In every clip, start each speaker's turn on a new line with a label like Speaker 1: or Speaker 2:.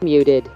Speaker 1: Muted.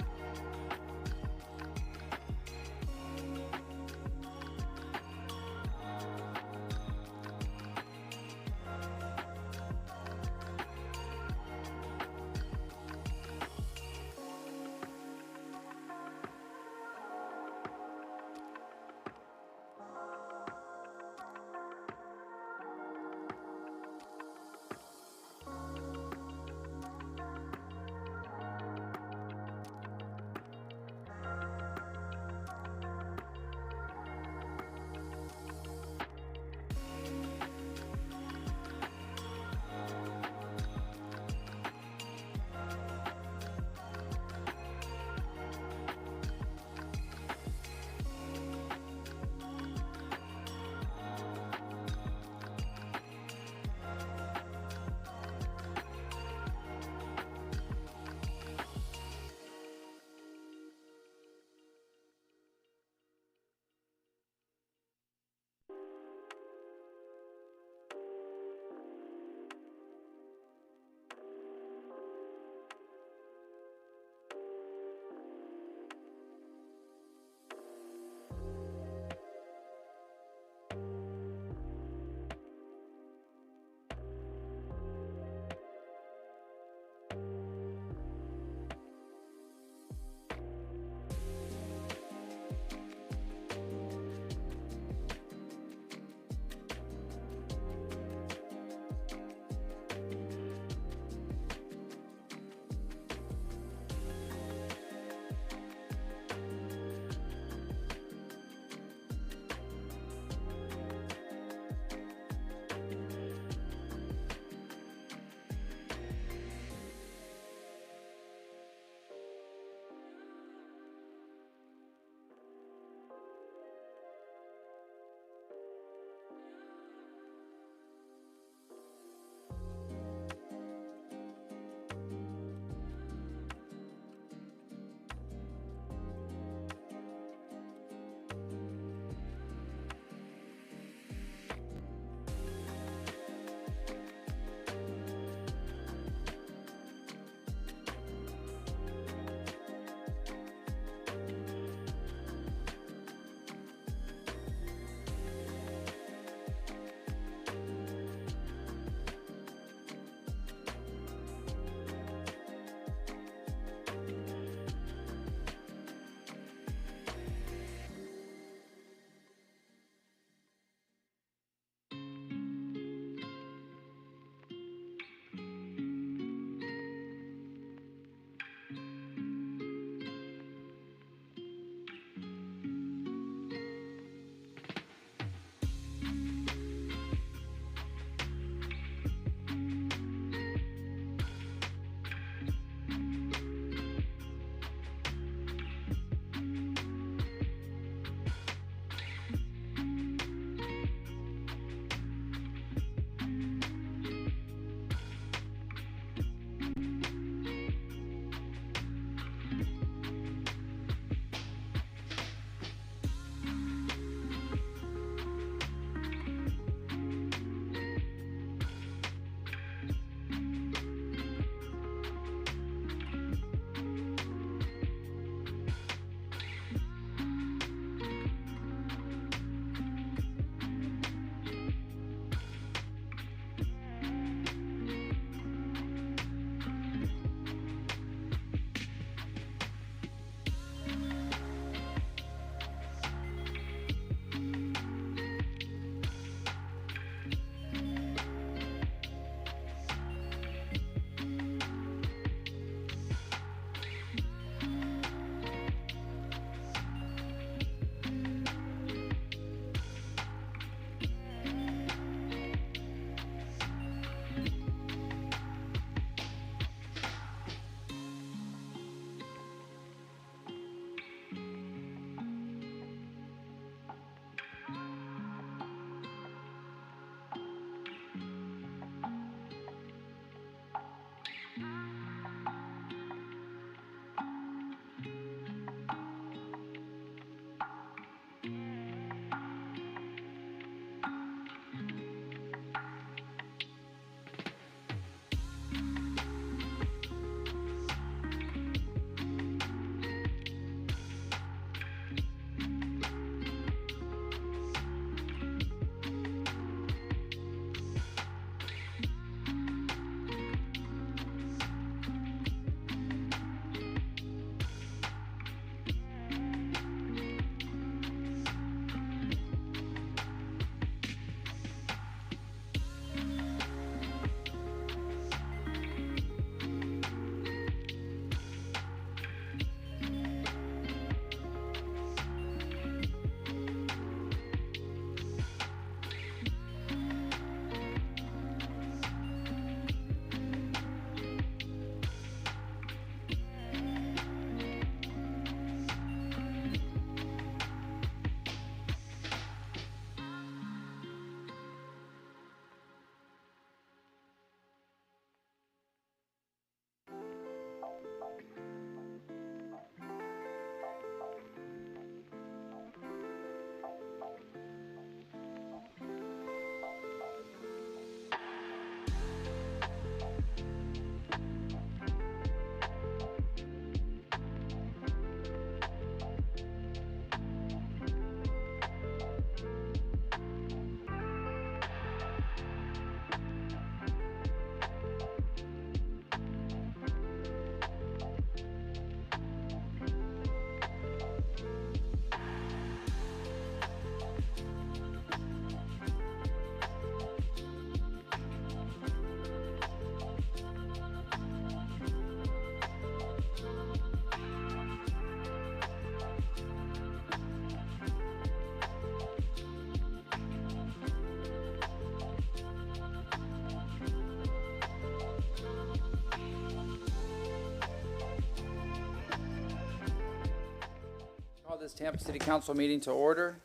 Speaker 1: this Tampa City Council meeting to order.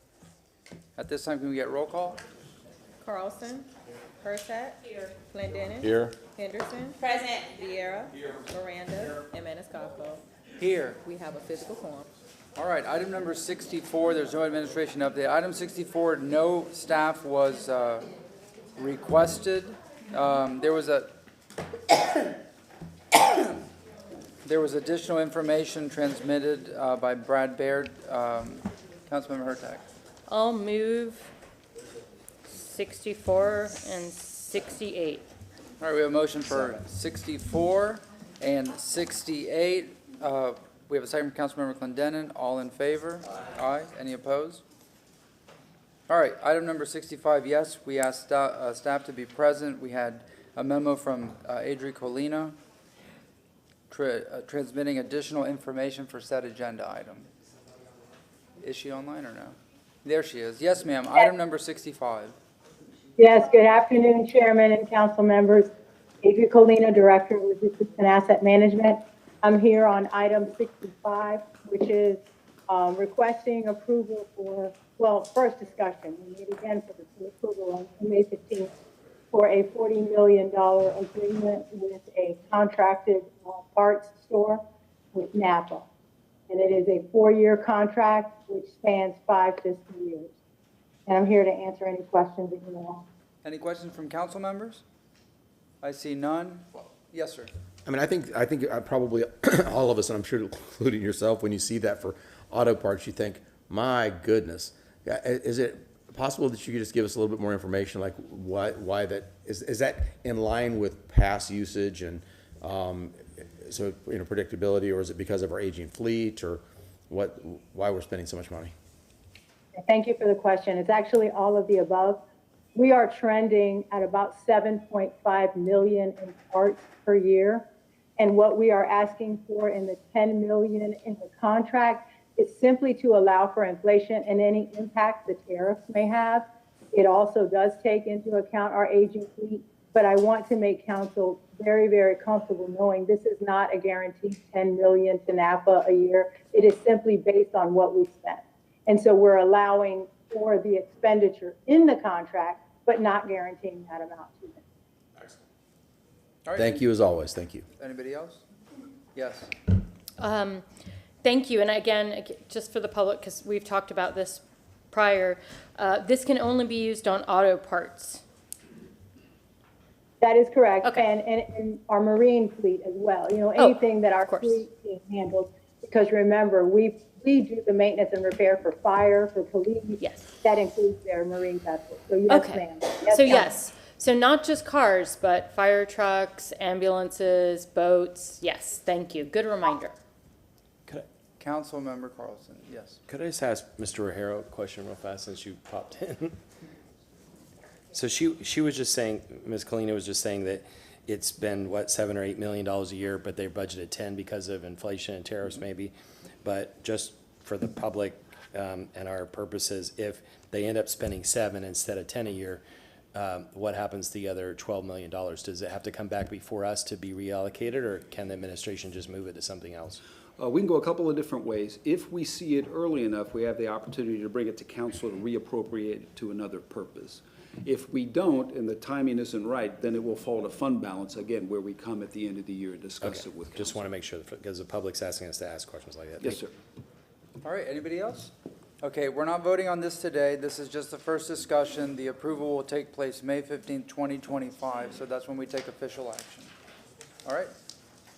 Speaker 1: At this time, can we get roll call?
Speaker 2: Carlson. Perset. Here. Clendenin.
Speaker 3: Here.
Speaker 2: Henderson.
Speaker 4: Present.
Speaker 2: Vieira. Miranda. And Maniscalco.
Speaker 1: Here.
Speaker 2: We have a physical quorum.
Speaker 1: All right, item number 64, there's no administration update. Item 64, no staff was requested. There was additional information transmitted by Brad Baird. Councilmember Hurtak.
Speaker 5: I'll move 64 and 68.
Speaker 1: All right, we have a motion for 64 and 68. We have a second from Councilmember Clendenin. All in favor? Aye. Any opposed? All right, item number 65, yes, we asked staff to be present. We had a memo from Adri Colina transmitting additional information for said agenda item. Is she online or no? There she is. Yes, ma'am. Item number 65.
Speaker 6: Yes, good afternoon, Chairman and council members. Adri Colina, Director of Logistics and Asset Management. I'm here on item 65, which is requesting approval for, well, first discussion. We meet again for the approval on May 15th for a $40 million agreement with a contracted parts store with NAPA. And it is a 4-year contract which spans 5 fiscal years. And I'm here to answer any questions that you may have.
Speaker 1: Any questions from council members? I see none. Yes, sir.
Speaker 3: I mean, I think probably all of us, and I'm sure including yourself, when you see that for auto parts, you think, my goodness. Is it possible that you could just give us a little bit more information, like why that, is that in line with past usage and so, predictability, or is it because of our aging fleet, or why we're spending so much money?
Speaker 6: Thank you for the question. It's actually all of the above. We are trending at about 7.5 million in parts per year. And what we are asking for in the 10 million in the contract is simply to allow for inflation and any impact the tariffs may have. It also does take into account our aging fleet, but I want to make council very, very comfortable knowing this is not a guaranteed 10 million to NAPA a year. It is simply based on what we've spent. And so we're allowing for the expenditure in the contract, but not guaranteeing that amount to them.
Speaker 1: All right.
Speaker 3: Thank you as always. Thank you.
Speaker 1: Anybody else? Yes.
Speaker 5: Thank you. And again, just for the public, because we've talked about this prior, this can only be used on auto parts.
Speaker 6: That is correct.
Speaker 5: Okay.
Speaker 6: And our marine fleet as well. Anything that our fleet team handles, because remember, we do the maintenance and repair for fire, for police.
Speaker 5: Yes.
Speaker 6: That includes their marine vessels. So yes,
Speaker 5: Okay.
Speaker 6: ma'am. Yes,
Speaker 5: So
Speaker 6: ma'am.
Speaker 5: yes. So not just cars, but fire trucks, ambulances, boats. Yes. Thank you. Good reminder.
Speaker 1: Councilmember Carlson. Yes.
Speaker 7: Could I just ask Mr. O'Hara a question real fast since you popped in? So she was just saying, Ms. Colina was just saying that it's been, what, $7 or $8 million a year, but they budgeted 10 because of inflation and tariffs maybe. But just for the public and our purposes, if they end up spending 7 instead of 10 a year, what happens to the other $12 million? Does it have to come back before us to be reallocated, or can the administration just move it to something else?
Speaker 8: We can go a couple of different ways. If we see it early enough, we have the opportunity to bring it to council to reappropriate it to another purpose. If we don't, and the timing isn't right, then it will fall to fund balance again, where we come at the end of the year and discuss it with council.
Speaker 7: Just want to make sure, because the public's asking us to ask questions like that.
Speaker 8: Yes, sir.
Speaker 1: All right, anybody else? Okay, we're not voting on this today. This is just the first discussion. The approval will take place May 15th, 2025, so that's when we take official action. All right?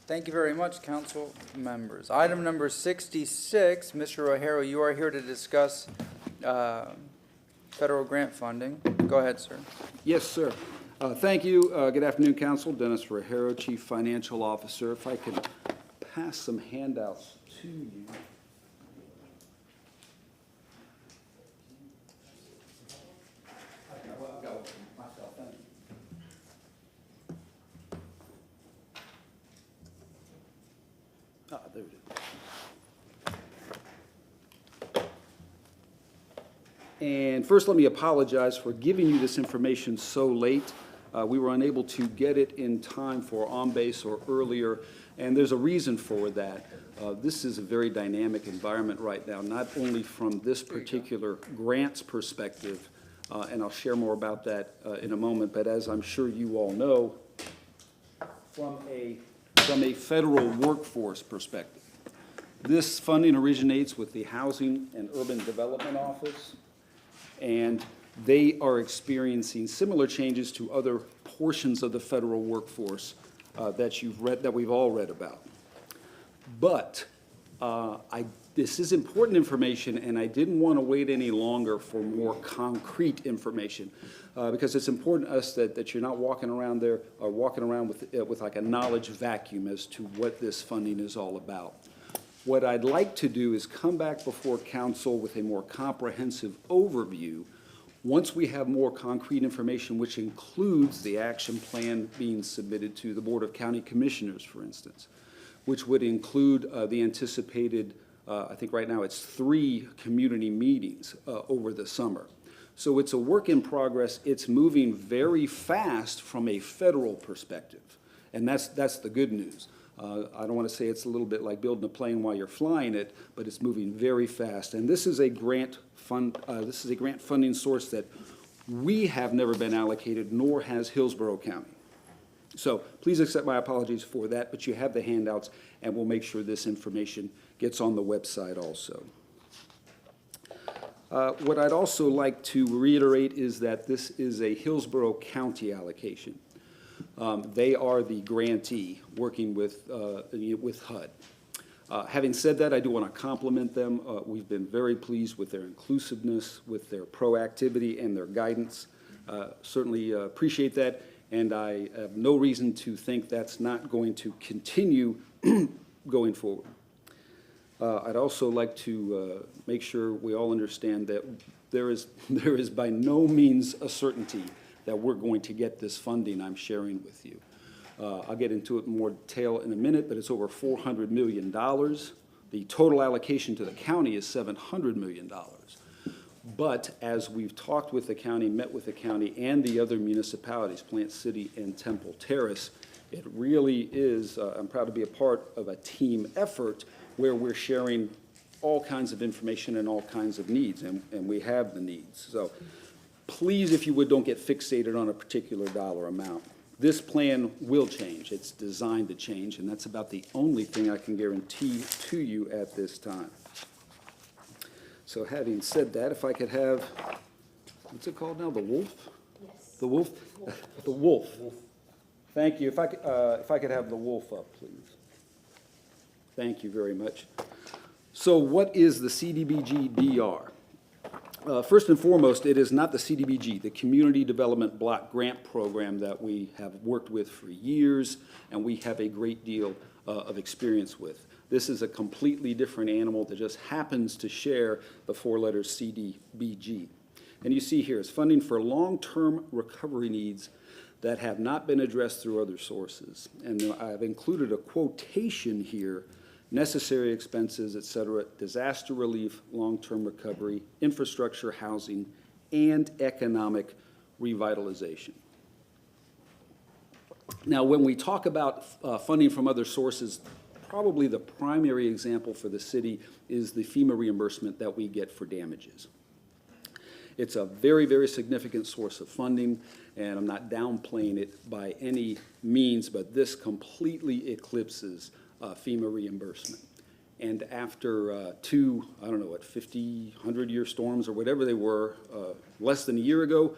Speaker 1: Thank you very much, council members. Item number 66, Mr. O'Hara, you are here to discuss federal grant funding. Go ahead, sir.
Speaker 8: Yes, sir. Thank you. Good afternoon, council. Dennis Rogero, Chief Financial Officer. If I could pass some handouts to you. There it is. And first, let me apologize for giving you this information so late. We were unable to get it in time for on-base or earlier, And there's a reason for that. This is a very dynamic environment right now, not only from this particular grants perspective, and I'll share more about that in a moment, but as I'm sure you all know, from a federal workforce perspective. This funding originates with the Housing and Urban Development Office, and they are experiencing similar changes to other portions of the federal workforce that we've all read about. But this is important information, and I didn't want to wait any longer for more concrete information, because it's important to us that you're not walking around there or walking around with like a knowledge vacuum as to what this funding is all about. What I'd like to do is come back before council with a more comprehensive overview once we have more concrete information, which includes the action plan being submitted to the Board of County Commissioners, for instance, which would include the anticipated, I think right now it's 3 community meetings over the summer. So it's a work in progress. It's moving very fast from a federal perspective, and that's the good news. I don't want to say it's a little bit like building a plane while you're flying it, but it's moving very fast. And this is a grant funding source that we have never been allocated, nor has Hillsborough County. So please accept my apologies for that, but you have the handouts, and we'll make sure this information gets on the website also. What I'd also like to reiterate is that this is a Hillsborough County allocation. They are the grantee working with HUD. Having said that, I do want to compliment them. We've been very pleased with their inclusiveness, with their proactivity and their guidance. Certainly appreciate that, and I have no reason to think that's not going to continue going forward. I'd also like to make sure we all understand that there is by no means a certainty that we're going to get this funding I'm sharing with you. I'll get into it in more detail in a minute, but it's over $400 million. The total allocation to the county is $700 million. But as we've talked with the county, met with the county and the other municipalities, Plant City and Temple Terrace, it really is, I'm proud to be a part of a team effort where we're sharing all kinds of information and all kinds of needs, and we have the needs. So please, if you would, don't get fixated on a particular dollar amount. This plan will change. It's designed to change, and that's about the only thing I can guarantee to you at this time. So having said that, if I could have, what's it called now, the wolf? Yes. The wolf? The wolf. Thank you. If I could have the wolf up, please. Thank you very much. So what is the CDBG-DR? First and foremost, it is not the CDBG, the Community Development Block Grant Program that we have worked with for years and we have a great deal of experience with. This is a completely different animal that just happens to share the 4 letters CDBG. And you see here, it's funding for long-term recovery needs that have not been addressed through other sources. And I've included a quotation here: necessary expenses, et cetera, disaster relief, long-term recovery, infrastructure, housing, and economic revitalization. Now, when we talk about funding from other sources, probably the primary example for the city is the FEMA reimbursement that we get for damages. It's a very, very significant source of funding, and I'm not downplaying it by any means, but this completely eclipses FEMA reimbursement. And after 2, I don't know what, 50, 100-year storms or whatever they were, less than a year ago,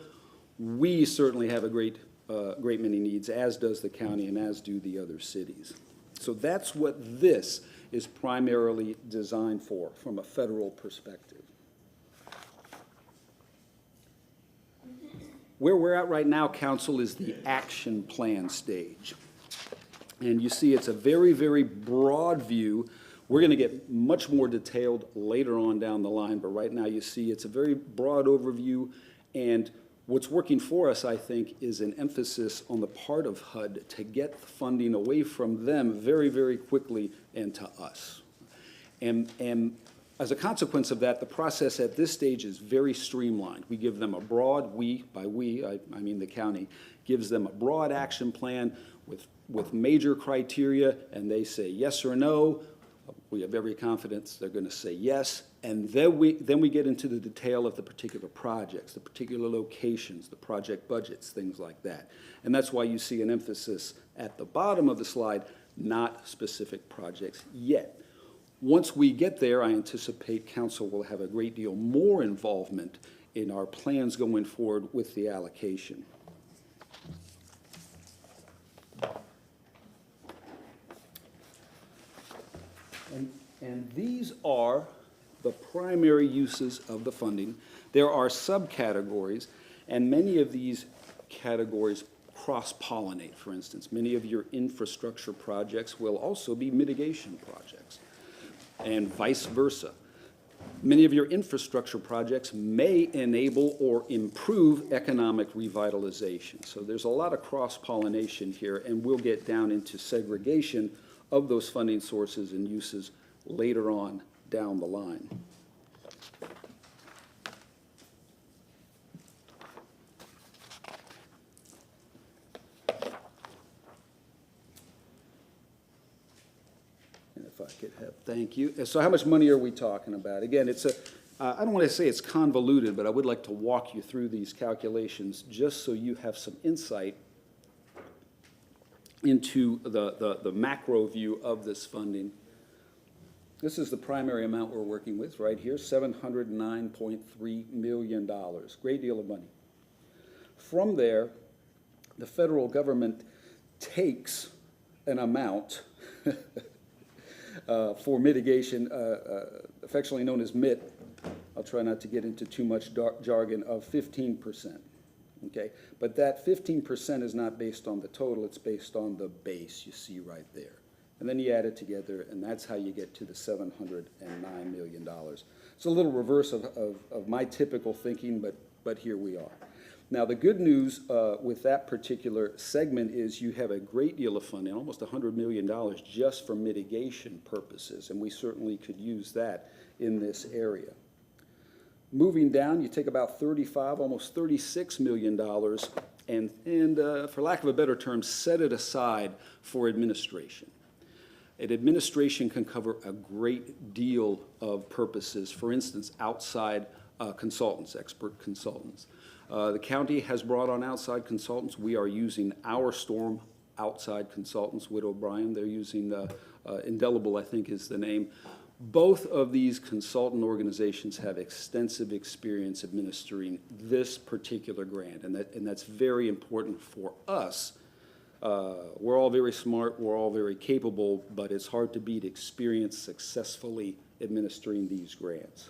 Speaker 8: we certainly have a great many needs, as does the county and as do the other cities. So that's what this is primarily designed for from a federal perspective. Where we're at right now, Council, is the action plan stage. And you see it's a very, very broad view. We're going to get much more detailed later on down the line, but right now you see it's a very broad overview. And what's working for us, I think, is an emphasis on the part of HUD to get funding away from them very, very quickly and to us. And As a consequence of that, the process at this stage is very streamlined. We give them a broad, I mean the county, gives them a broad action plan with major criteria, and they say yes or no. We have every confidence they're going to say yes, and then we get into the detail of the particular projects, the particular locations, the project budgets, things like that. And that's why you see an emphasis at the bottom of the slide, not specific projects yet. Once we get there, I anticipate council will have a great deal more involvement in our plans going forward with the allocation. And these are the primary uses of the funding. There are subcategories, and many of these categories cross-pollinate. For instance, many of your infrastructure projects will also be mitigation projects, and vice versa. Many of your infrastructure projects may enable or improve economic revitalization. So there's a lot of cross-pollination here, and we'll get down into segregation of those funding sources and uses later on down the line. And if I could have, thank you. So how much money are we talking about? Again, it's I don't want to say it's convoluted, but I would like to walk you through these calculations just so you have some insight into the macro view of this funding. This is the primary amount we're working with right here, $709.3 million. Great deal of money. From there, the federal government takes an amount for mitigation, affectionately known as MIT. I'll try not to get into too much jargon, of 15%. Okay, but that 15% is not based on the total, it's based on the base you see right there. And then you add it together, and that's how you get to the $709 million. It's a little reverse of my typical thinking, but here we are. Now, the good news with that particular segment is you have a great deal of funding, almost $100 million just for mitigation purposes, and we certainly could use that in this area. Moving down, you take about almost $36 million, and for lack of a better term, set it aside for administration. And administration can cover a great deal of purposes. For instance, outside consultants, expert consultants. The county has brought on outside consultants. We are using our storm outside consultants with O'Brien. They're using Indelible, I think is the name. Both of these consultant organizations have extensive experience administering this particular grant, and that's very important for us. We're all very smart, we're all very capable, but it's hard to beat experience successfully administering these grants.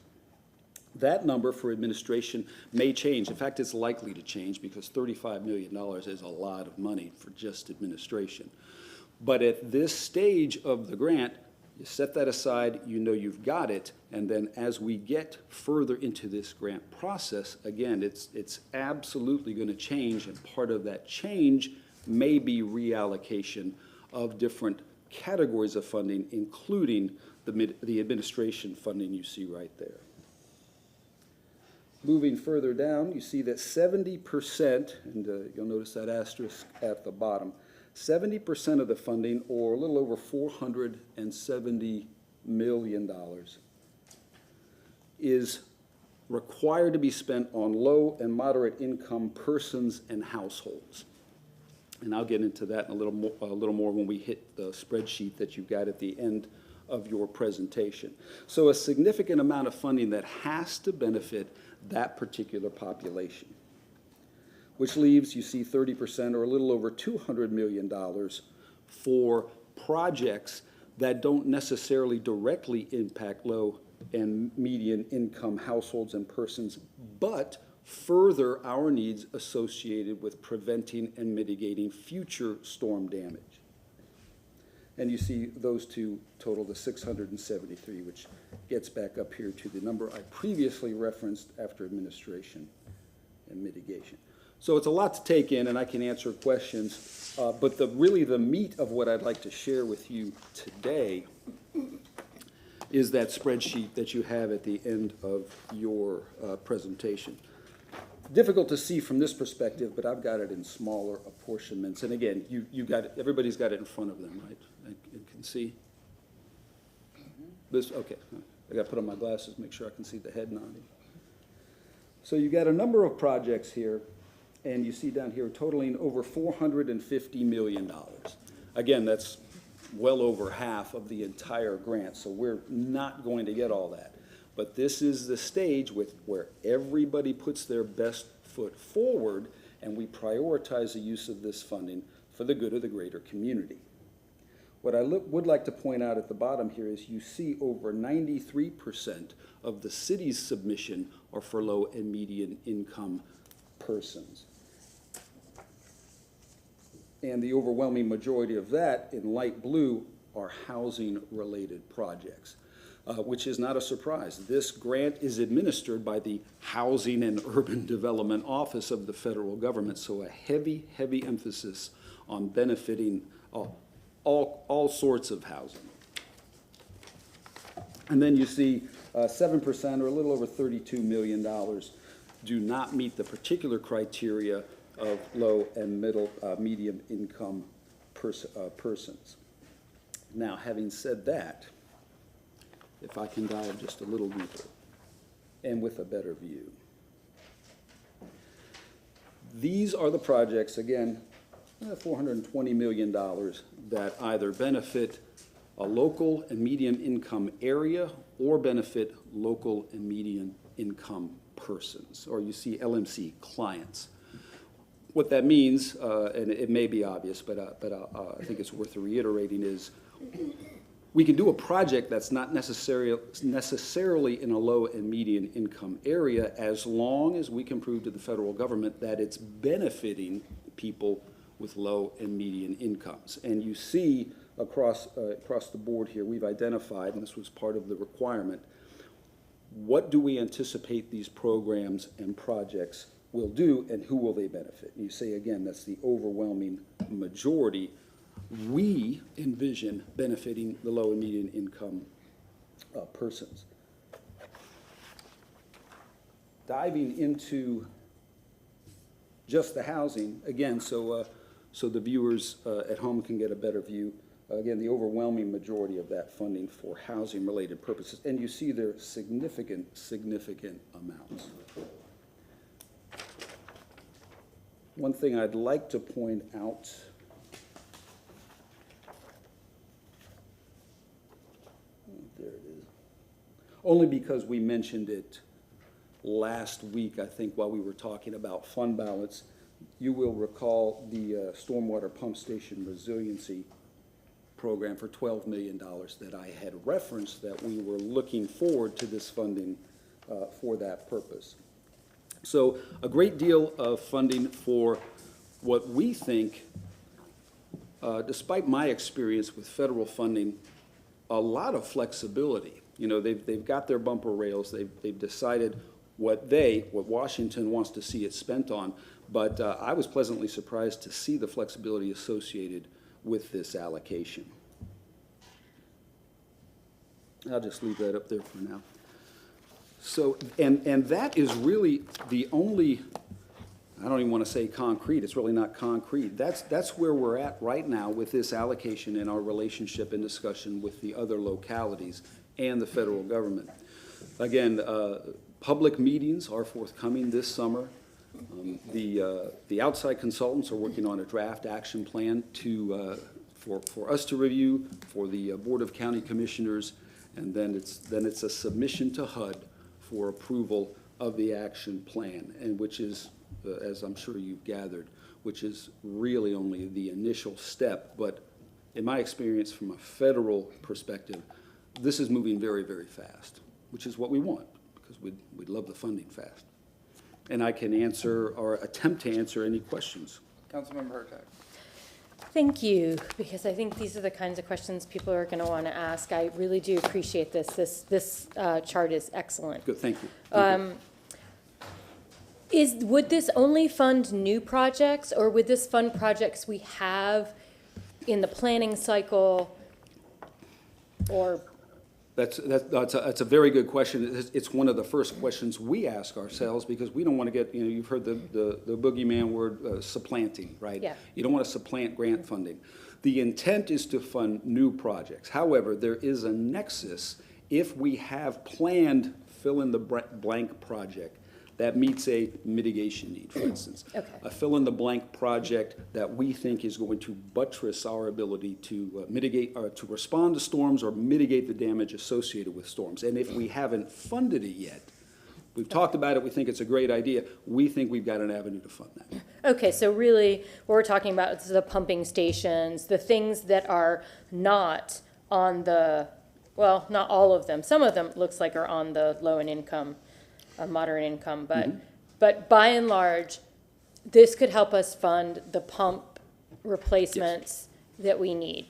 Speaker 8: That number for administration may change. In fact, it's likely to change because $35 million is a lot of money for just administration. But at this stage of the grant, you set that aside, you know you've got it, and then as we get further into this grant process, again, it's absolutely going to change, and part of that change may be reallocation of different categories of funding, including the administration funding you see right there. Moving further down, you see that 70%, and you'll notice that asterisk at the bottom, 70% of the funding, or a little over $470 million, is required to be spent on low and moderate income persons and households. And I'll get into that in a little more when we hit the spreadsheet that you've got at the end of your presentation. So a significant amount of funding that has to benefit that particular population, which leaves, you see, 30% or a little over $200 million for projects that don't necessarily directly impact low and median income households and persons, but further our needs associated with preventing and mitigating future storm damage. And you see those two total the 673, which gets back up here to the number I previously referenced after administration and mitigation. So it's a lot to take in, and I can answer questions, but really the meat of what I'd like to share with you today is that spreadsheet that you have at the end of your presentation. Difficult to see from this perspective, but I've got it in smaller apportionments. And again, you got it, everybody's got it in front of them, right? You can see? This, okay. I got to put on my glasses, make sure I can see the head nodding. So you got a number of projects here, and you see down here totaling over $450 million. Again, that's well over half of the entire grant, so we're not going to get all that. But this is the stage where everybody puts their best foot forward, and we prioritize the use of this funding for the good of the greater community. What I would like to point out at the bottom here is you see over 93% of the city's submission are for low and median income persons. And the overwhelming majority of that, in light blue, are housing-related projects, which is not a surprise. This grant is administered by the Housing and Urban Development Office of the federal government, so a heavy, heavy emphasis on benefiting all sorts of housing. And then you see 7%, or a little over $32 million, do not meet the particular criteria of low and medium income persons. Now, having said that, if I can dive just a little deeper and with a better view. These are the projects, again, $420 million that either benefit a local and medium income area or benefit local and medium income persons, or you see LMC clients. What that means, and it may be obvious, but I think it's worth reiterating, is we can do a project that's not necessarily in a low and median income area as long as we can prove to the federal government that it's benefiting people with low and median incomes. And you see across the board here, we've identified, and this was part of the requirement, what do we anticipate these programs and projects will do, and who will they benefit? And you say, again, that's the overwhelming majority. We envision benefiting the low and median income persons. Diving into just the housing, again, so the viewers at home can get a better view. Again, the overwhelming majority of that funding for housing-related purposes, and you see there significant amounts. One thing I'd like to point out, there it is, only because we mentioned it last week, I think, while we were talking about fund balance. You will recall the Stormwater Pump Station Resiliency Program for $12 million that I had referenced, that we were looking forward to this funding for that purpose. So a great deal of funding for what we think, despite my experience with federal funding, a lot of flexibility. You know, they've got their bumper rails, they've decided what Washington wants to see it spent on, but I was pleasantly surprised to see the flexibility associated with this allocation. I'll just leave that up there for now. So, and that is really the only, I don't even want to say concrete, it's really not concrete. That's where we're at right now with this allocation and our relationship and discussion with the other localities and the federal government. Again, public meetings are forthcoming this summer. The outside consultants are working on a draft action plan for us to review, for the Board of County Commissioners, and then it's a submission to HUD for approval of the action plan, and which is, as I'm sure you've gathered, which is really only the initial step. But in my experience, from a federal perspective, this is moving very, very fast, which is what we want, because we'd love the funding fast. And I can answer or attempt to answer any questions.
Speaker 1: Councilmember Hurtak.
Speaker 5: Thank you, because I think these are the kinds of questions people are going to want to ask. I really do appreciate this. This chart is excellent.
Speaker 8: Good, thank you.
Speaker 5: Would this only fund new projects, or would this fund projects we have in the planning cycle, or
Speaker 8: That's a very good question. It's one of the first questions we ask ourselves, because we don't want to get, you've heard the boogeyman word, supplanting, right?
Speaker 5: Yeah.
Speaker 8: You don't want to supplant grant funding. The intent is to fund new projects. However, there is a nexus if we have planned fill-in-the-blank project that meets a mitigation need, for instance.
Speaker 5: Okay.
Speaker 8: A fill-in-the-blank project that we think is going to buttress our ability to mitigate, or to respond to storms or mitigate the damage associated with storms. And if we haven't funded it yet, we've talked about it, we think it's a great idea, we think we've got an avenue to fund that.
Speaker 5: Okay, so really, what we're talking about is the pumping stations, the things that are not on the, well, not all of them. Some of them looks like are on the low and income, moderate income, but by and large, this could help us fund the pump replacements that we need.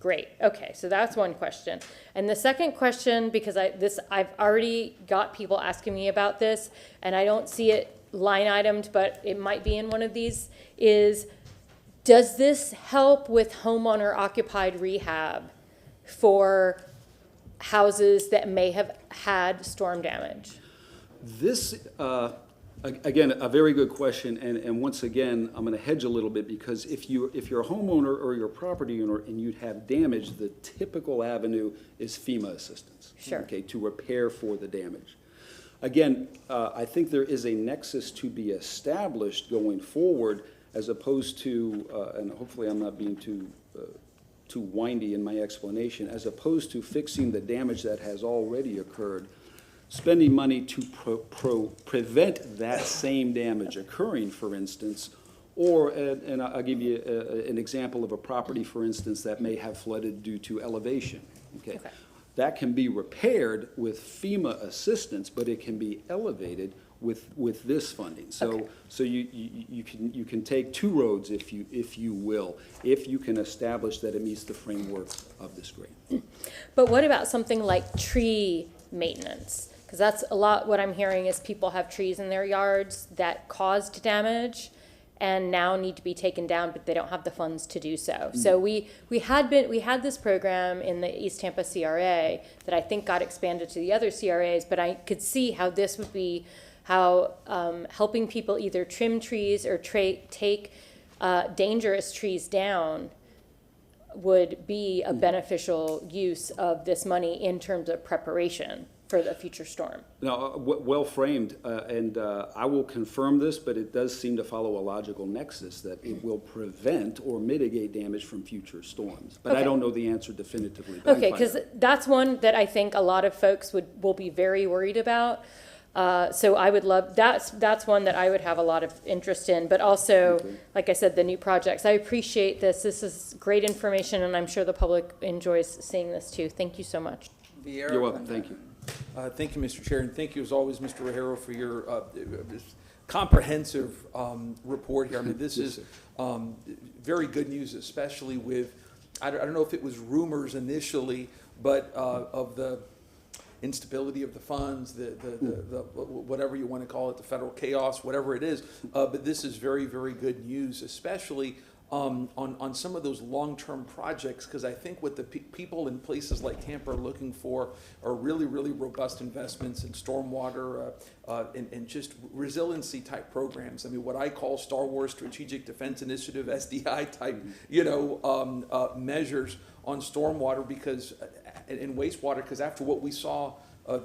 Speaker 5: Great. Okay, so that's one question. And the second question, because I've already got people asking me about this, and I don't see it line itemed, but it might be in one of these, is does this help with homeowner occupied rehab for houses that may have had storm damage?
Speaker 8: This, again, a very good question, and once again, I'm gonna hedge a little bit, because if you're a homeowner or you're a property owner and you'd have damage, the typical avenue is FEMA assistance.
Speaker 5: Sure.
Speaker 8: Okay, to repair for the damage. Again, I think there is a nexus to be established going forward, as opposed to, and hopefully I'm not being too windy in my explanation, as opposed to fixing the damage that has already occurred, spending money to prevent that same damage occurring, for instance, or, and I'll give you an example of a property, for instance, that may have flooded due to elevation, okay? That can be repaired with FEMA assistance, but it can be elevated with this funding. So, so you can take two roads, if you will, if you can establish that it meets the framework of this grant.
Speaker 5: But what about something like tree maintenance? Because that's a lot, what I'm hearing is people have trees in their yards that caused damage and now need to be taken down, but they don't have the funds to do so. So we had this program in the East Tampa CRA that I think got expanded to the other CRAs, but I could see how this would be, how helping people either trim trees or take dangerous trees down would be a beneficial use of this money in terms of preparation for the future storm.
Speaker 8: Now, well framed, and I will confirm this, but it does seem to follow a logical nexus that it will prevent or mitigate damage from future storms. But I don't know the answer definitively. But
Speaker 5: Okay, because that's one that I think a lot of folks will be very worried about. So I would love, that's one that I would have a lot of interest in, but also, like I said, the new projects. I appreciate this. This is great information, and I'm sure the public enjoys seeing this too. Thank you so much.
Speaker 8: You're welcome, thank you.
Speaker 4: Thank you, Mr. Chair, and thank you as always, Mr. Rajero, for your comprehensive report here. I mean, this is very good news, especially with, I don't know if it was rumors initially, but of the instability of the funds, the whatever you want to call it, the federal chaos, whatever it is. But this is very, very good news, especially on some of those long-term projects, because I think what the people in places like Tampa are looking for are really, really robust investments in stormwater and just resiliency type programs. I mean, what I call Star Wars Strategic Defense Initiative, SDI type, measures on stormwater because and wastewater, because after what we saw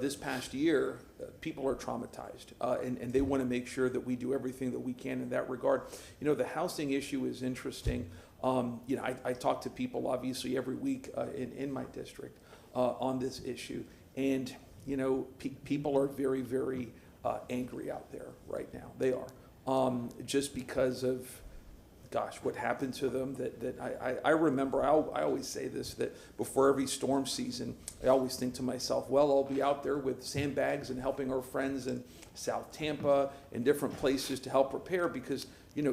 Speaker 4: this past year, people are traumatized, and they want to make sure that we do everything that we can in that regard. You know, the housing issue is interesting. I talk to people obviously every week in my district on this issue, and people are very, very angry out there right now. They are, just because of, gosh, what happened to them, that I remember, I always say this, that before every storm season, I always think to myself, well, I'll be out there with sandbags and helping our friends in South Tampa and different places to help prepare, because,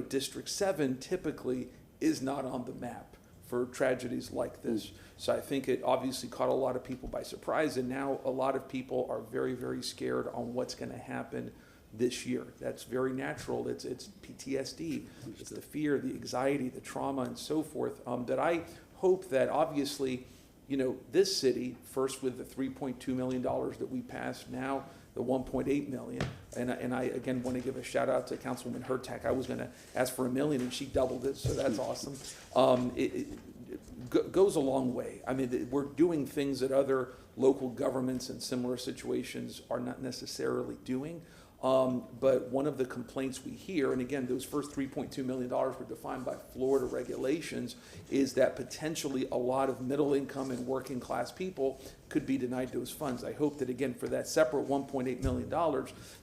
Speaker 4: District 7 typically is not on the map for tragedies like this. So I think it obviously caught a lot of people by surprise, and now a lot of people are very, very scared on what's going to happen this year. That's very natural. It's PTSD. It's the fear, the anxiety, the trauma, and so forth. That I hope that obviously you know, this city, first with the $3.2 million that we passed, now the 1.8 million. And I again want to give a shout out to Councilwoman Hurtak. I was going to ask for $1 million and she doubled it, so that's awesome. Goes a long way. I mean, we're doing things that other local governments in similar situations are not necessarily doing. But one of the complaints we hear, and again, those first $3.2 million were defined by Florida regulations, is that potentially a lot of middle income and working class people could be denied those funds. I hope that, again, for that separate $1.8 million,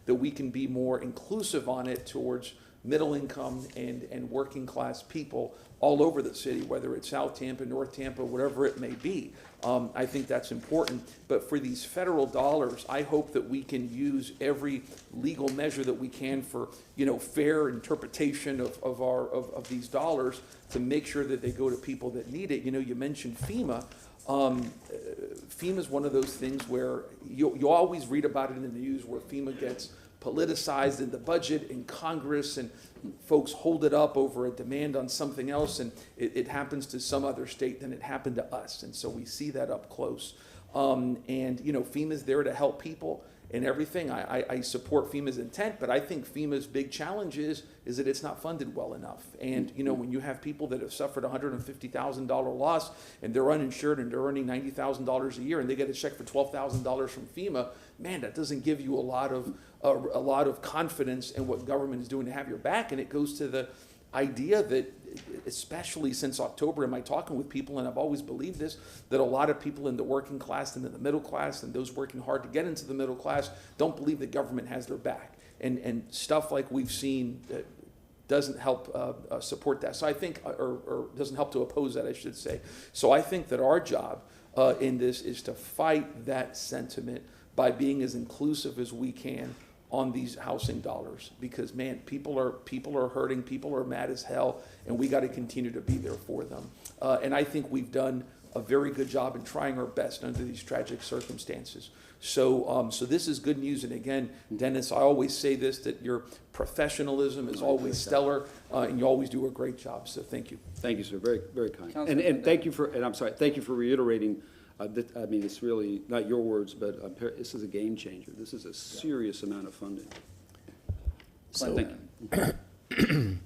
Speaker 4: that we can be more inclusive on it towards middle income and working class people all over the city, whether it's South Tampa, North Tampa, whatever it may be. I think that's important. But for these federal dollars, I hope that we can use every legal measure that we can for, you know, fair interpretation of these dollars to make sure that they go to people that need it. You know, you mentioned FEMA. FEMA is one of those things where you always read about it in the news where FEMA gets politicized in the budget in Congress and folks hold it up over a demand on something else, and it happens to some other state than it happened to us. And so we see that up close. And, you know, FEMA's there to help people and everything. I support FEMA's intent, but I think FEMA's big challenge is that it's not funded well enough. And, you know, when you have people that have suffered $150,000 loss and they're uninsured and they're earning $90,000 a year and they get a check for $12,000 from FEMA, man, that doesn't give you a lot of confidence in what government is doing to have your back. And it goes to the idea that, especially since October, am I talking with people, and I've always believed this, that a lot of people in the working class and in the middle class and those working hard to get into the middle class don't believe the government has their back. And stuff like we've seen doesn't help support that. So I think, or doesn't help to oppose that, I should say. So I think that our job in this is to fight that sentiment by being as inclusive as we can on these housing dollars, because man, people are hurting, people are mad as hell, and we got to continue to be there for them. And I think we've done a very good job in trying our best under these tragic circumstances. So, so this is good news. And again, Dennis, I always say this, that your professionalism is always stellar, and you always do a great job. So thank you.
Speaker 8: Thank you, sir. Very, very kind.
Speaker 1: Councilman
Speaker 8: And thank you for, and I'm sorry, thank you for reiterating. I mean, it's really not your words, but this is a game changer. This is a serious amount of funding.
Speaker 3: So,
Speaker 8: Thank you.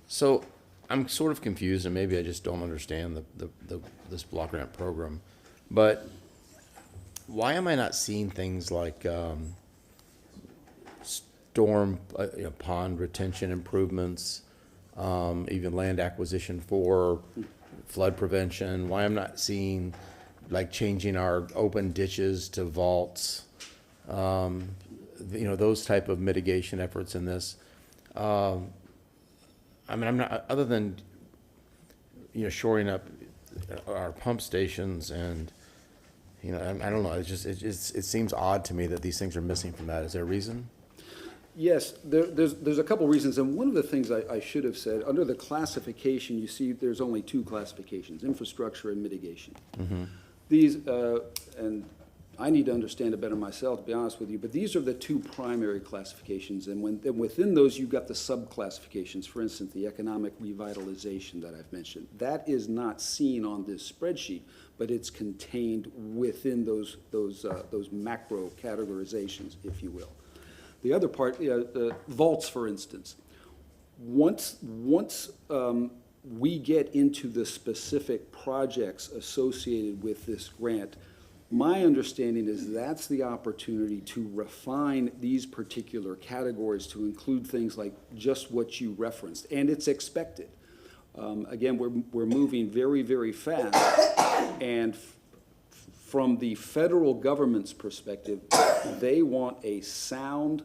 Speaker 3: so I'm sort of confused, and maybe I just don't understand this block grant program. But why am I not seeing things like storm, pond retention improvements, even land acquisition for flood prevention? Why I'm not seeing like changing our open ditches to vaults, those type of mitigation efforts in this. I mean, I'm not, other than, shoring up our pump stations and, I don't know, it seems odd to me that these things are missing from that. Is there a reason?
Speaker 8: Yes, there's a couple reasons, and one of the things I should have said, under the classification, you see there's only two classifications, infrastructure and mitigation.
Speaker 3: Mm-hmm.
Speaker 8: These, and I need to understand it better myself, to be honest with you, but these are the two primary classifications, and within those you've got the sub-classifications. For instance, the economic revitalization that I've mentioned. That is not seen on this spreadsheet, but it's contained within those macro categorizations, if you will. The other part, vaults, for instance. Once we get into the specific projects associated with this grant, my understanding is that's the opportunity to refine these particular categories to include things like just what you referenced, and it's expected. Again, we're moving very, very fast, and from the federal government's perspective, they want a sound,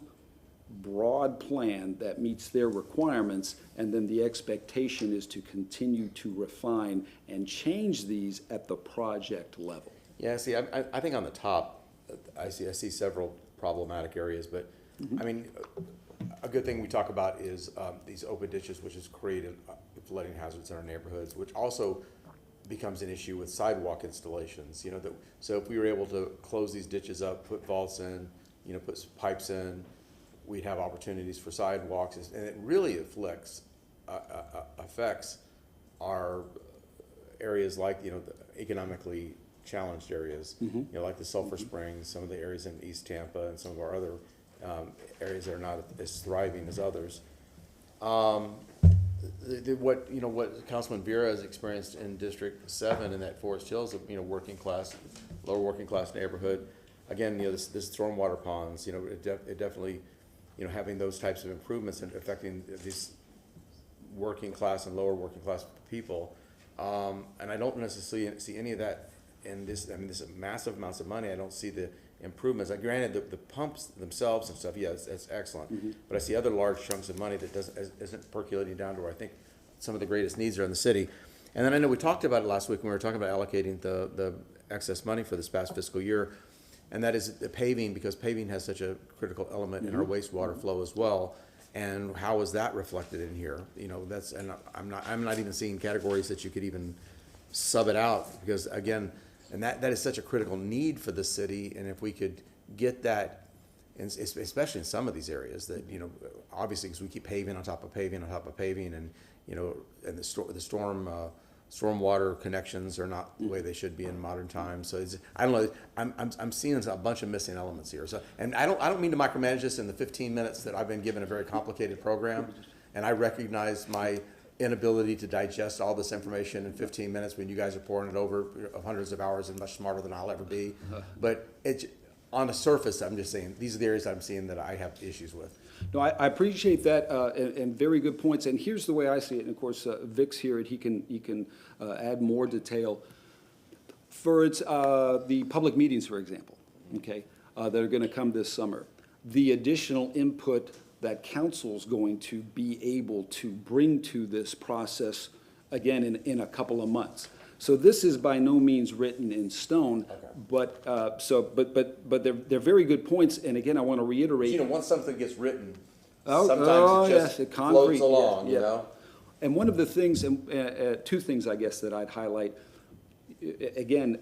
Speaker 8: broad plan that meets their requirements, and then the expectation is to continue to refine and change these at the project level.
Speaker 3: Yeah, see, I think on the top, I see several problematic areas, but, I mean, a good thing we talk about is these open ditches, which is creating flooding hazards in our neighborhoods, which also becomes an issue with sidewalk installations. So if we were able to close these ditches up, put vaults in, put pipes in, we'd have opportunities for sidewalks, and it really affects our areas like, the economically challenged areas, like the Sulphur Springs, some of the areas in East Tampa, and some of our other areas that are not as thriving as others. What Councilman Vera has experienced in District 7 in that Forest Hills, working class, lower working class neighborhood, again, this stormwater ponds, it definitely, having those types of improvements and affecting these working class and lower working class people. And I don't necessarily see any of that in this. I mean, this is massive amounts of money. I don't see the improvements. Granted, the pumps themselves and stuff, yes, that's excellent. But I see other large chunks of money that isn't percolating down to where I think some of the greatest needs are in the city. And then I know we talked about it last week when we were talking about allocating the excess money for this past fiscal year, and that is the paving, because paving has such a critical element in our wastewater flow as well. And how is that reflected in here? And I'm not even seeing categories that you could even sub it out, because again, and that is such a critical need for the city. And if we could get that, especially in some of these areas that, obviously, because we keep paving on top of paving on top of paving, and, and the stormwater connections are not the way they should be in modern times. So I don't know. I'm seeing a bunch of missing elements here. So, and I don't mean to micromanage this in the 15 minutes that I've been given a very complicated program, and I recognize my inability to digest all this information in 15 minutes when you guys are pouring it over hundreds of hours and much smarter than I'll ever be. But on the surface, I'm just saying these are the areas I'm seeing that I have issues with.
Speaker 8: No, I appreciate that, and very good points. And here's the way I see it. And of course, Vic's here, and he can add more detail. For the public meetings, for example, okay, that are going to come this summer, the additional input that council's going to be able to bring to this process, again, in a couple of months. So this is by no means written in stone, but they're very good points. And again, I want to reiterate.
Speaker 3: Once something gets written, sometimes it just floats along,
Speaker 8: And one of the things, and two things, I guess, that I'd highlight, again,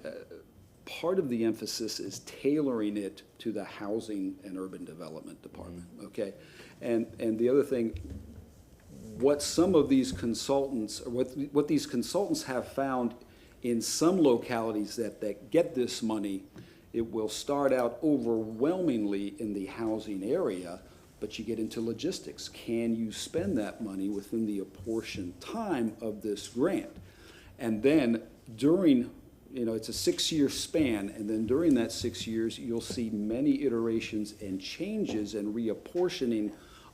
Speaker 8: part of the emphasis is tailoring it to the Housing and Urban Development Department, okay? And the other thing, what some of these consultants, or what these consultants have found in some localities that get this money, it will start out overwhelmingly in the housing area, but you get into logistics. Can you spend that money within the apportioned time of this grant? And then during, it's a 6-year span, and then during that 6 years, you'll see many iterations and changes and reapportioning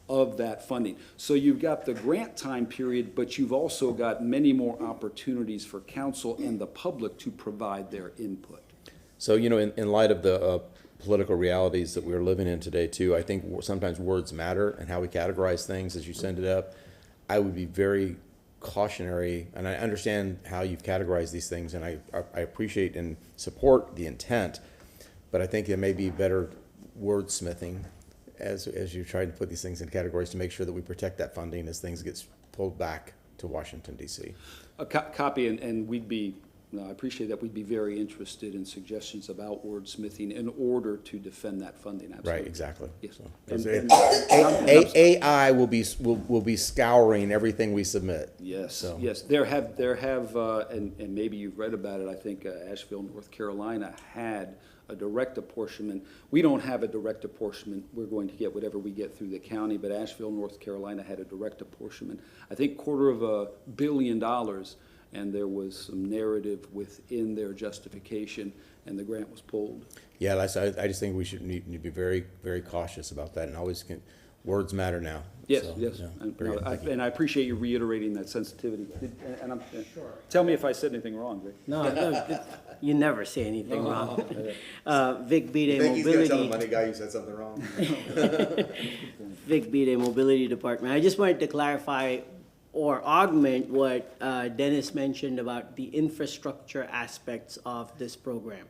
Speaker 8: of that funding. So you've got the grant time period, but you've also got many more opportunities for council and the public to provide their input.
Speaker 3: So, in light of the political realities that we're living in today, too, I think sometimes words matter and how we categorize things as you send it up. I would be very cautionary, and I understand how you've categorized these things, and I appreciate and support the intent, but I think there may be better wordsmithing as you try to put these things in categories to make sure that we protect that funding as things get pulled back to Washington, D.C.
Speaker 8: A copy, and I appreciate that. We'd be very interested in suggestions about wordsmithing in order to defend that funding. Absolutely.
Speaker 3: Right, exactly.
Speaker 8: Yes.
Speaker 3: So, AI will be scouring everything we submit.
Speaker 8: Yes,
Speaker 3: So.
Speaker 8: yes. There have, and maybe you've read about it. I think Asheville, North Carolina had a direct apportionment. We don't have a direct apportionment. We're going to get whatever we get through the county, but Asheville, North Carolina had a direct apportionment. I think $250 million, and there was some narrative within their justification, and the grant was pulled.
Speaker 3: Yeah, I just think we should need to be very, very cautious about that, and always words matter now.
Speaker 8: Yes,
Speaker 3: So,
Speaker 8: yes.
Speaker 3: yeah,
Speaker 8: And,
Speaker 3: very good. Thank you.
Speaker 8: and I appreciate you reiterating that sensitivity. Tell me if I said anything wrong, Vic.
Speaker 9: No, you never say anything wrong. Vic Bede,
Speaker 3: Think he's gonna tell the
Speaker 9: Mobility,
Speaker 3: money guy you said something wrong?
Speaker 9: Vic Bede, Mobility Department. I just wanted to clarify or augment what Dennis mentioned about the infrastructure aspects of this program.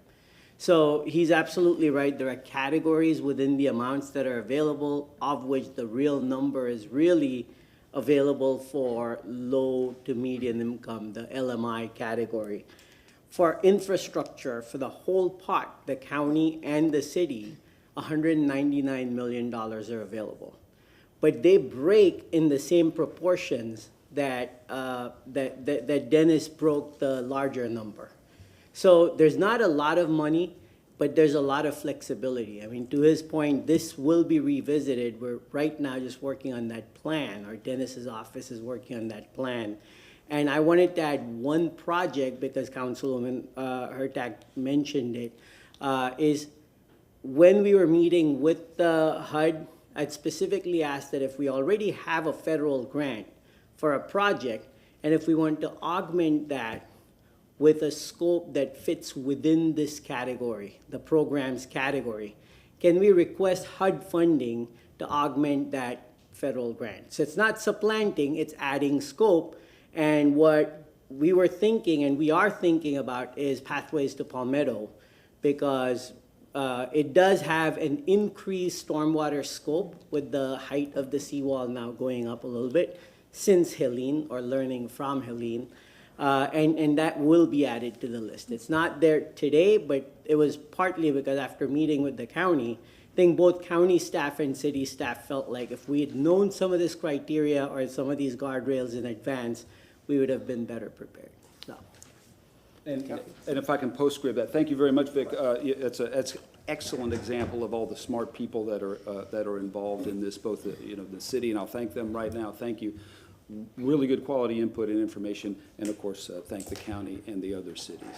Speaker 9: So he's absolutely right. There are categories within the amounts that are available, of which the real number is really available for low to medium income, the LMI category. For infrastructure, for the whole pot, the county and the city, $199 million are available. But they break in the same proportions that Dennis broke the larger number. So there's not a lot of money, but there's a lot of flexibility. I mean, to his point, this will be revisited. We're right now just working on that plan, or Dennis's office is working on that plan. And I wanted to add one project, because Councilwoman Hurtak mentioned it, is when we were meeting with the HUD, I'd specifically asked that if we already have a federal grant for a project, and if we want to augment that with a scope that fits within this category, the program's category, can we request HUD funding to augment that federal grant? So it's not supplanting, it's adding scope. And what we were thinking, and we are thinking about, is Pathways to Palmetto, because it does have an increased stormwater scope with the height of the seawall now going up a little bit since Helene, or learning from Helene. And that will be added to the list. It's not there today, but it was partly because after meeting with the county, I think both county staff and city staff felt like if we had known some of this criteria or some of these guardrails in advance, we would have been better prepared. So.
Speaker 8: And if I can postscript that, thank you very much, Vic. It's an excellent example of all the smart people that are involved in this, both the city, and I'll thank them right now. Thank you. Really good quality input and information, and of course, thank the county and the other cities.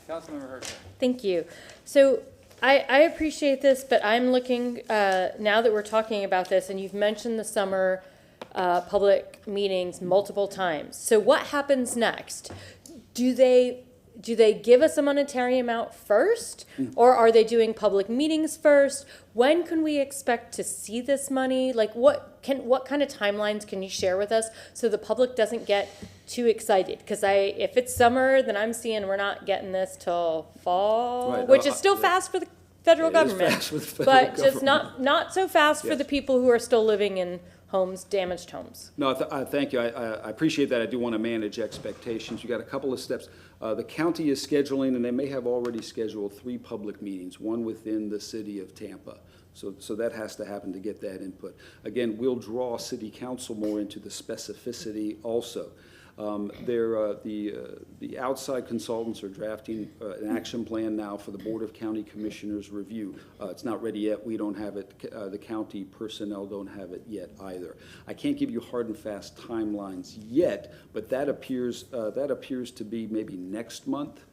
Speaker 1: Councilmember Hurtak.
Speaker 5: Thank you. So I appreciate this, but I'm looking, now that we're talking about this, and you've mentioned the summer public meetings multiple times. So what happens next? Do they give us a monetary amount first, or are they doing public meetings first? When can we expect to see this money? Like, what kind of timelines can you share with us so the public doesn't get too excited? Because if it's summer, then I'm seeing we're not getting this till fall,
Speaker 8: Right.
Speaker 5: which is still fast for the federal
Speaker 8: It is
Speaker 5: government,
Speaker 8: fast for the federal
Speaker 5: but just
Speaker 8: government.
Speaker 5: not so fast for
Speaker 8: Yes.
Speaker 5: the people who are still living in homes, damaged homes.
Speaker 8: No, I thank you. I appreciate that. I do want to manage expectations. You got a couple of steps. The county is scheduling, and they may have already scheduled 3 public meetings, one within the city of Tampa. So that has to happen to get that input. Again, we'll draw city council more into the specificity also. The outside consultants are drafting an action plan now for the Board of County Commissioners review. It's not ready yet. We don't have it. The county personnel don't have it yet either. I can't give you hard and fast timelines yet, but that appears to be maybe next month,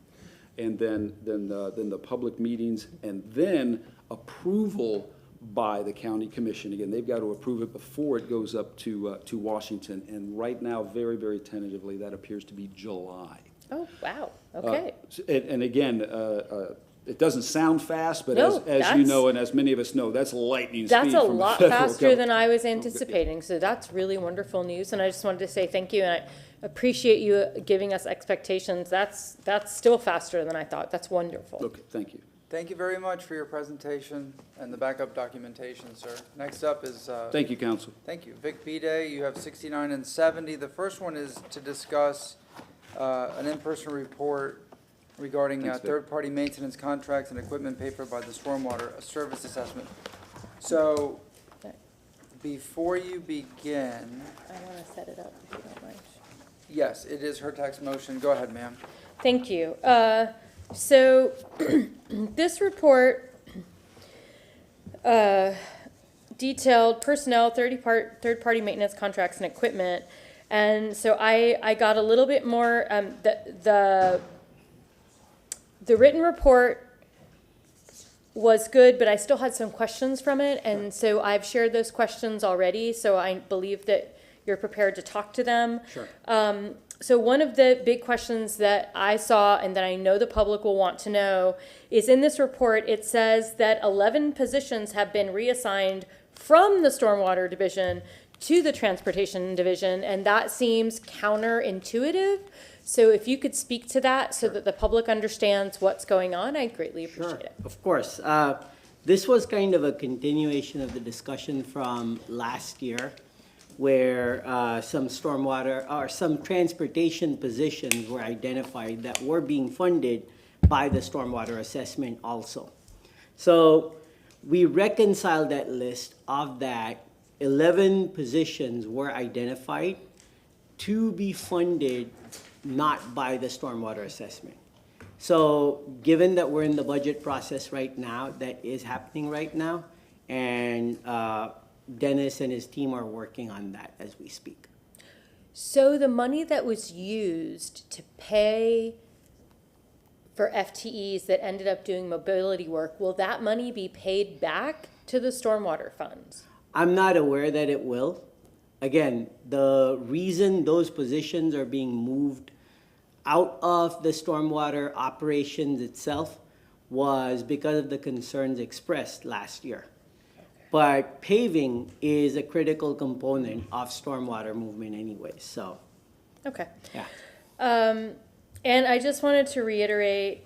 Speaker 8: and then the public meetings, and then approval by the county commission. Again, they've got to approve it before it goes up to Washington. And right now, very, very tentatively, that appears to be July.
Speaker 5: Oh, wow, okay.
Speaker 8: And again, it doesn't sound fast, but
Speaker 5: No,
Speaker 8: as you know, and as many of us know, that's lightning speed
Speaker 5: That's a
Speaker 8: from the
Speaker 5: lot
Speaker 8: federal
Speaker 5: faster
Speaker 8: government.
Speaker 5: than I was anticipating, so that's really wonderful news, and I just wanted to say thank you, and I appreciate you giving us expectations. That's still faster than I thought. That's wonderful.
Speaker 8: Okay, thank you.
Speaker 1: Thank you very much for your presentation and the backup documentation, sir. Next up is,
Speaker 8: Thank you, council.
Speaker 1: thank you, Vic Bede. You have 69 and 70. The first one is to discuss an in-person report regarding
Speaker 8: Thanks, Vic.
Speaker 1: third-party maintenance contracts and equipment paid for by the Stormwater, a service assessment. So, before you begin,
Speaker 5: I want to set it up, if you don't mind.
Speaker 1: yes, it is her tax motion. Go ahead, ma'am.
Speaker 5: Thank you. So this report detailed personnel, third-party maintenance contracts and equipment. And so I got a little bit more, the written report was good, but I still had some questions from it. And so I've shared those questions already, so I believe that you're prepared to talk to them.
Speaker 8: Sure.
Speaker 5: So one of the big questions that I saw and that I know the public will want to know is in this report, it says that 11 positions have been reassigned from the Stormwater Division to the Transportation Division, and that seems counterintuitive. So if you could speak to that so that the public understands what's going on, I'd greatly appreciate it.
Speaker 9: Of course. This was kind of a continuation of the discussion from last year, where some stormwater or some transportation positions were identified that were being funded by the stormwater assessment also. So we reconciled that list of that 11 positions were identified to be funded not by the stormwater assessment. So given that we're in the budget process right now, that is happening right now, and Dennis and his team are working on that as we speak.
Speaker 5: So the money that was used to pay for FTEs that ended up doing mobility work, will that money be paid back to the stormwater funds?
Speaker 9: I'm not aware that it will. Again, the reason those positions are being moved out of the stormwater operations itself was because of the concerns expressed last year. But paving is a critical component of stormwater movement anyway, so,
Speaker 5: Okay.
Speaker 9: yeah.
Speaker 5: And I just wanted to reiterate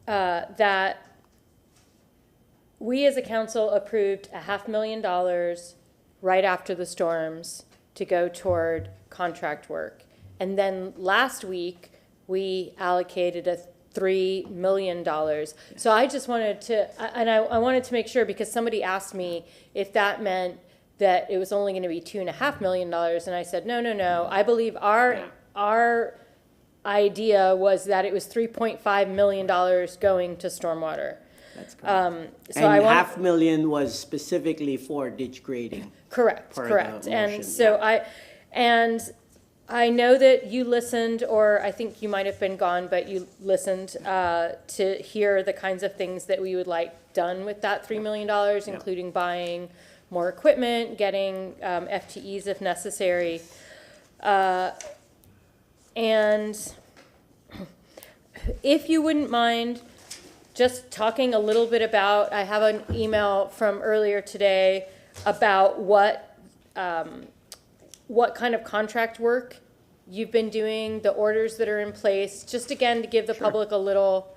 Speaker 5: that we as a council approved $500,000 right after the storms to go toward contract work. And then last week, we allocated $3 million. So I just wanted to, and I wanted to make sure, because somebody asked me if that meant that it was only going to be $2.5 million, and I said, no. I believe our idea was that it was $3.5 million going to stormwater.
Speaker 9: That's correct.
Speaker 5: So
Speaker 9: And
Speaker 5: I want,
Speaker 9: $500,000 was specifically for ditch grading.
Speaker 5: correct.
Speaker 9: the
Speaker 5: And
Speaker 9: motion,
Speaker 5: so I know that you listened, or I think you might have been gone, but you listened to hear the kinds of things that we would like done with that $3 million, including buying more equipment, getting FTEs if necessary. And if you wouldn't mind just talking a little bit about, I have an email from earlier today about what kind of contract work you've been doing, the orders that are in place, just again to give the public a little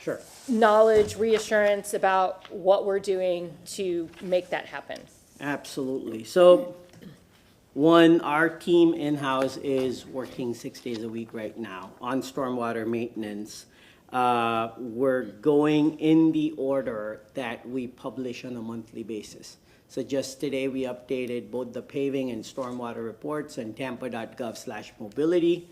Speaker 9: Sure.
Speaker 5: knowledge, reassurance about what we're doing to make that happen.
Speaker 9: Absolutely. So, one, our team in-house is working 6 days a week right now on stormwater maintenance. We're going in the order that we publish on a monthly basis. So just today, we updated both the paving and stormwater reports on tampa.gov/mobility.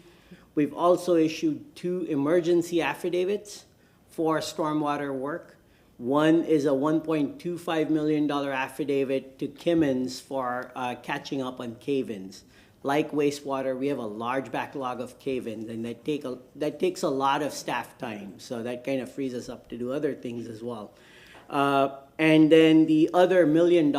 Speaker 9: We've also issued 2 emergency affidavits for stormwater work. One is a $1.25 million affidavit to Kimmons for catching up on cave-ins. Like wastewater, we have a large backlog of cave-ins, and that takes a lot of staff time. So that kind of frees us up to do other things as well. And then the other $1 million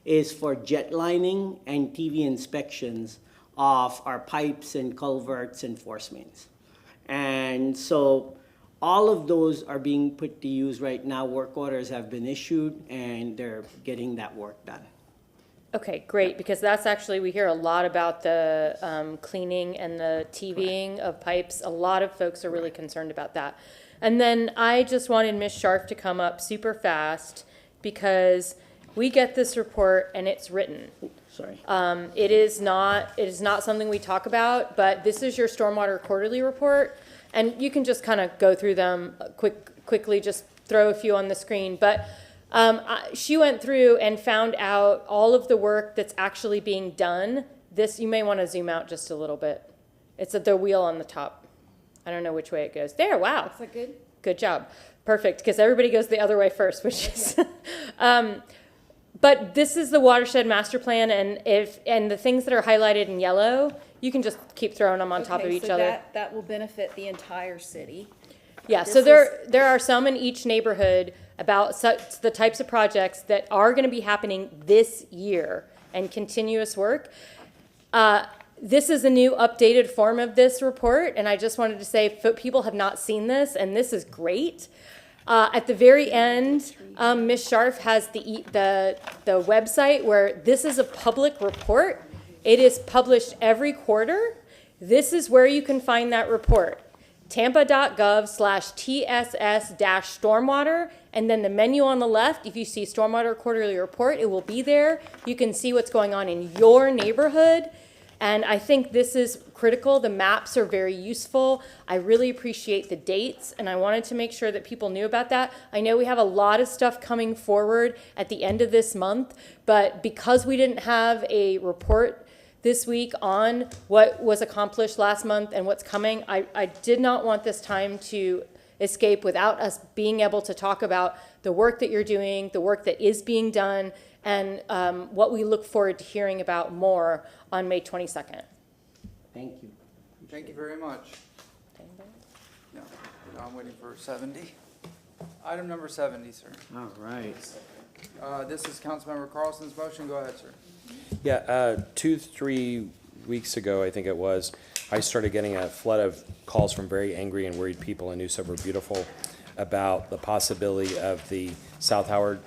Speaker 9: is for jet lining and TV inspections of our pipes and culverts and force mains. And so all of those are being put to use right now. Work orders have been issued, and they're getting that work done.
Speaker 5: Okay, great, because that's actually, we hear a lot about the cleaning and the TVing of pipes. A lot of folks are really concerned about that. And then I just wanted Ms. Scharf to come up super fast, because we get this report and it's written.
Speaker 9: Sorry.
Speaker 5: It is not something we talk about, but this is your stormwater quarterly report. And you can just kind of go through them quickly, just throw a few on the screen. But she went through and found out all of the work that's actually being done. This, you may want to zoom out just a little bit. It's at the wheel on the top. I don't know which way it goes. There, wow.
Speaker 2: Looks like good.
Speaker 5: Good job. Perfect, because everybody goes the other way first, which is, but this is the watershed master plan, and the things that are highlighted in yellow, you can just keep throwing them on top of each other.
Speaker 10: That will benefit the entire city.
Speaker 5: Yeah, so there are some in each neighborhood about the types of projects that are going to be happening this year and continuous work. This is a new updated form of this report, and I just wanted to say people have not seen this, and this is great. At the very end, Ms. Scharf has the website where this is a public report. It is published every quarter. This is where you can find that report. tampa.gov/TSS-stormwater, and then the menu on the left, if you see Stormwater Quarterly Report, it will be there. You can see what's going on in your neighborhood. And I think this is critical. The maps are very useful. I really appreciate the dates, and I wanted to make sure that people knew about that. I know we have a lot of stuff coming forward at the end of this month, but because we didn't have a report this week on what was accomplished last month and what's coming, I did not want this time to escape without us being able to talk about the work that you're doing, the work that is being done, and what we look forward to hearing about more on May 22nd.
Speaker 9: Thank you.
Speaker 1: Thank you very much. No, I'm waiting for 70. Item number 70, sir.
Speaker 9: All right.
Speaker 1: This is Councilmember Carlson's motion. Go ahead, sir.
Speaker 7: Yeah, 2-3 weeks ago, I think it was, I started getting a flood of calls from very angry and worried people in New Suburb Beautiful about the possibility of the South Howard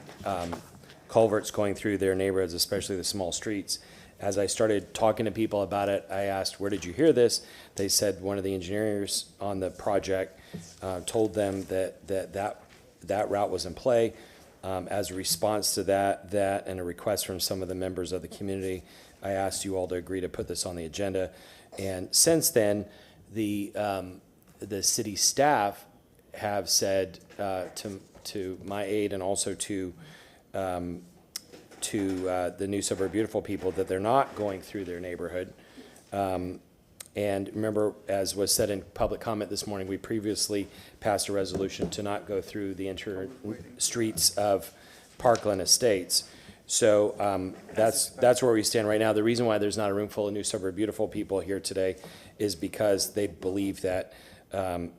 Speaker 7: culverts going through their neighborhoods, especially the small streets. As I started talking to people about it, I asked, where did you hear this? They said one of the engineers on the project told them that route was in play. As a response to that and a request from some of the members of the community, I asked you all to agree to put this on the agenda. And since then, the city staff have said to my aide and also to the New Suburb Beautiful people that they're not going through their neighborhood. And remember, as was said in public comment this morning, we previously passed a resolution to not go through the interior streets of Parkland Estates. So that's where we stand right now. The reason why there's not a room full of New Suburb Beautiful people here today is because they believe that,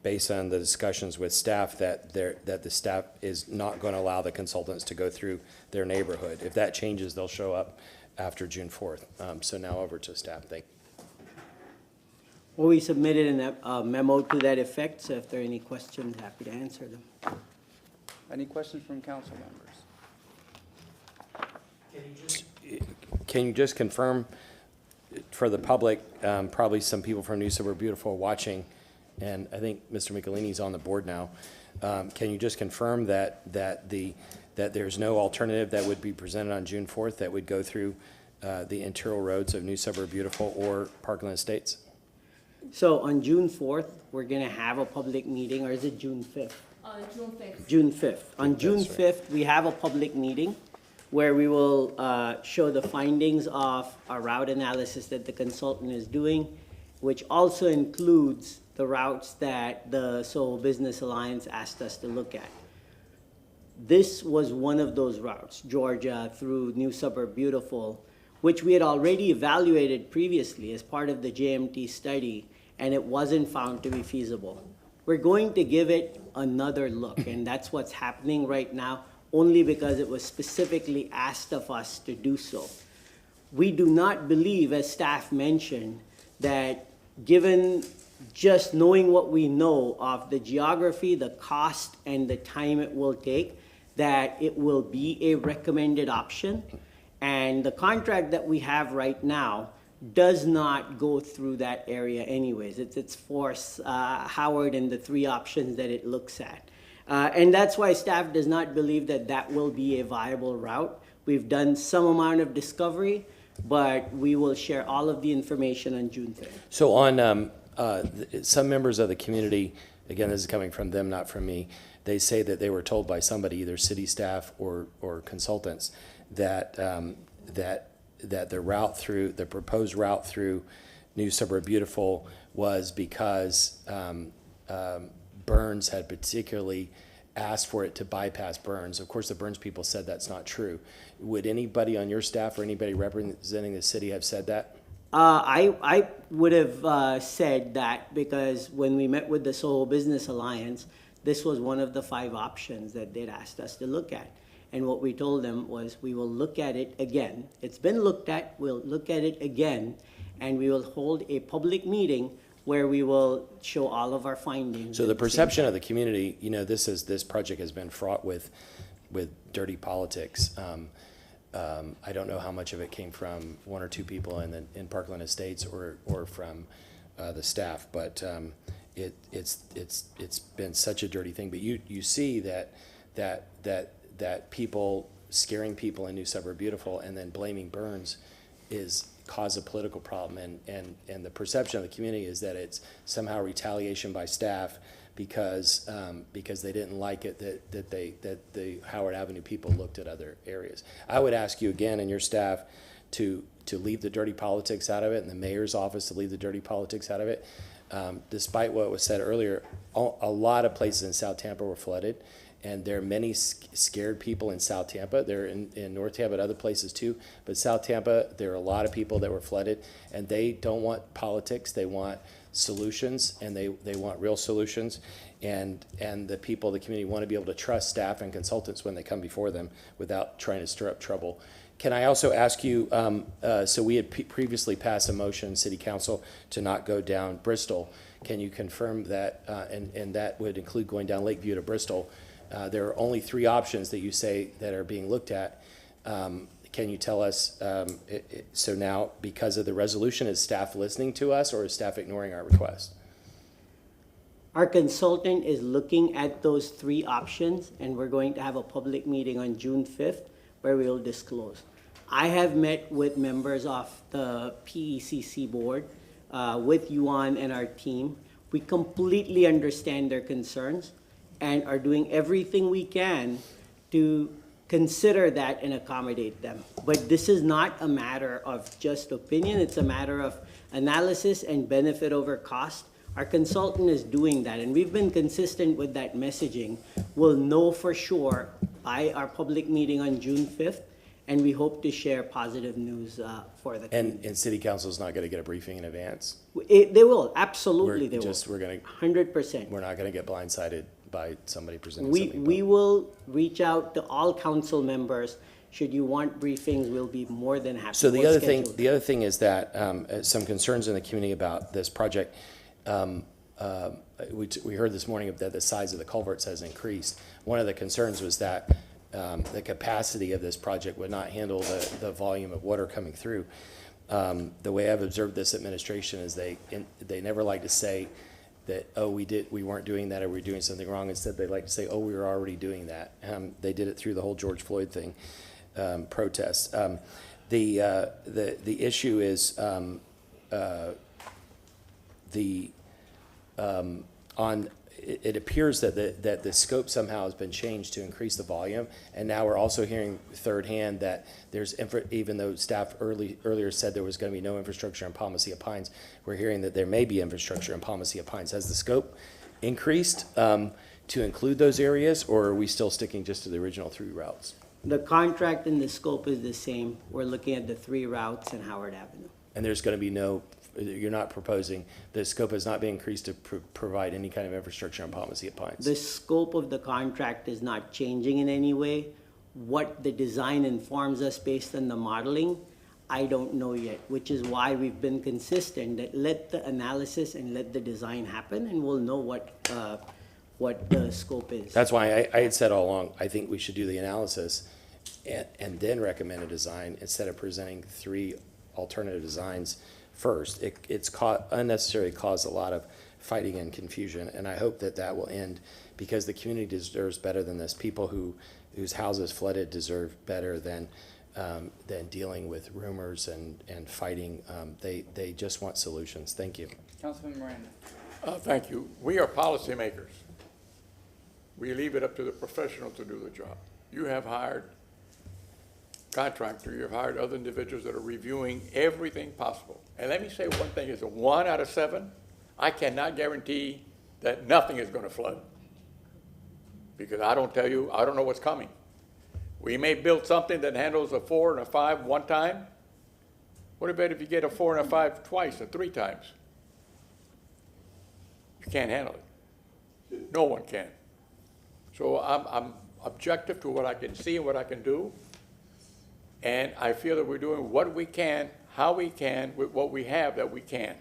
Speaker 7: based on the discussions with staff, that the staff is not going to allow the consultants to go through their neighborhood. If that changes, they'll show up after June 4th. So now over to staff. Thank you.
Speaker 9: Well, we submitted a memo to that effect, so if there are any questions, happy to answer them.
Speaker 1: Any questions from council members?
Speaker 7: Can you just confirm for the public, probably some people from New Suburb Beautiful are watching, and I think Mr. Michelini's on the board now. Can you just confirm that there's no alternative that would be presented on June 4th that would go through the interior roads of New Suburb Beautiful or Parkland Estates?
Speaker 9: So on June 4th, we're going to have a public meeting, or is it June 5th?
Speaker 2: June 5th.
Speaker 9: June 5th. On June
Speaker 7: That's right.
Speaker 9: 5th, we have a public meeting where we will show the findings of a route analysis that the consultant is doing, which also includes the routes that the Seoul Business Alliance asked us to look at. This was one of those routes, Georgia through New Suburb Beautiful, which we had already evaluated previously as part of the JMT study, and it wasn't found to be feasible. We're going to give it another look, and that's what's happening right now, only because it was specifically asked of us to do so. We do not believe, as staff mentioned, that given just knowing what we know of the geography, the cost, and the time it will take, that it will be a recommended option. And the contract that we have right now does not go through that area anyways. It's for Howard and the three options that it looks at. And that's why staff does not believe that that will be a viable route. We've done some amount of discovery, but we will share all of the information on June 5th.
Speaker 7: So on some members of the community, again, this is coming from them, not from me, they say that they were told by somebody, either city staff or consultants, that the proposed route through New Suburb Beautiful was because Burns had particularly asked for it to bypass Burns. Of course, the Burns people said that's not true. Would anybody on your staff or anybody representing the city have said that?
Speaker 9: I would have said that because when we met with the Seoul Business Alliance, this was one of the 5 options that they'd asked us to look at. And what we told them was we will look at it again. It's been looked at, we'll look at it again, and we will hold a public meeting where we will show all of our findings.
Speaker 7: So the perception of the community, this project has been fraught with dirty politics. I don't know how much of it came from 1 or 2 people in Parkland Estates or from the staff, but it's been such a dirty thing. But you see that people scaring people in New Suburb Beautiful and then blaming Burns is cause a political problem. And the perception of the community is that it's somehow retaliation by staff because they didn't like it that the Howard Avenue people looked at other areas. I would ask you again and your staff to leave the dirty politics out of it, and the mayor's office to leave the dirty politics out of it. Despite what was said earlier, a lot of places in South Tampa were flooded, and there are many scared people in South Tampa. They're in North Tampa and other places too, but South Tampa, there are a lot of people that were flooded, and they don't want politics. They want solutions, and they want real solutions, and the people, the community, want to be able to trust staff and consultants when they come before them without trying to stir up trouble. Can I also ask you, so we had previously passed a motion, City Council, to not go down Bristol. Can you confirm that, and that would include going down Lakeview to Bristol? There are only 3 options that you say that are being looked at. Can you tell us, so now, because of the resolution, is staff listening to us, or is staff ignoring our request?
Speaker 9: Our consultant is looking at those 3 options, and we're going to have a public meeting on June 5th where we'll disclose. I have met with members of the PECC board, with Yuan and our team. We completely understand their concerns and are doing everything we can to consider that and accommodate them. But this is not a matter of just opinion, it's a matter of analysis and benefit over cost. Our consultant is doing that, and we've been consistent with that messaging. We'll know for sure by our public meeting on June 5th, and we hope to share positive news for the community.
Speaker 7: And City Council is not going to get a briefing in advance?
Speaker 9: They will, absolutely they will.
Speaker 7: We're going to,
Speaker 9: 100%.
Speaker 7: we're not going to get blindsided by somebody presenting
Speaker 9: We
Speaker 7: something.
Speaker 9: will reach out to all council members. Should you want briefings, we'll be more than happy.
Speaker 7: So the
Speaker 9: We'll
Speaker 7: other
Speaker 9: schedule
Speaker 7: thing, the other thing is that some concerns in the community about this project. We heard this morning that the size of the culverts has increased. One of the concerns was that the capacity of this project would not handle the volume of water coming through. The way I've observed this administration is they never like to say that, oh, we weren't doing that, or we're doing something wrong. Instead, they like to say, oh, we were already doing that. They did it through the whole George Floyd thing, protests. The issue is it appears that the scope somehow has been changed to increase the volume, and now we're also hearing third hand that there's, even though staff earlier said there was going to be no infrastructure in Palmacia Pines, we're hearing that there may be infrastructure in Palmacia Pines. Has the scope increased to include those areas, or are we still sticking just to the original 3 routes?
Speaker 9: The contract and the scope is the same. We're looking at the 3 routes in Howard Avenue.
Speaker 7: And there's going to be you're not proposing, the scope has not been increased to provide any kind of infrastructure on Palmacia Pines?
Speaker 9: The scope of the contract is not changing in any way. What the design informs us based on the modeling, I don't know yet, which is why we've been consistent that let the analysis and let the design happen, and we'll know what the scope is.
Speaker 7: That's why I had said all along, I think we should do the analysis and then recommend a design instead of presenting 3 alternative designs first. It's unnecessarily caused a lot of fighting and confusion, and I hope that will end, because the community deserves better than this. People whose houses flooded deserve better than dealing with rumors and fighting. They just want solutions. Thank you.
Speaker 1: Councilman Miranda.
Speaker 11: Thank you. We are policymakers. We leave it up to the professional to do the job. You have hired contractor, you've hired other individuals that are reviewing everything possible. And let me say one thing, is a 1 out of 7, I cannot guarantee that nothing is going to flood. Because I don't know what's coming. We may build something that handles a 4 and a 5 one time. What about if you get a 4 and a 5 twice or 3 times? You can't handle it. No one can. So I'm objective to what I can see and what I can do. And I feel that we're doing what we can, how we can, with what we have that we can.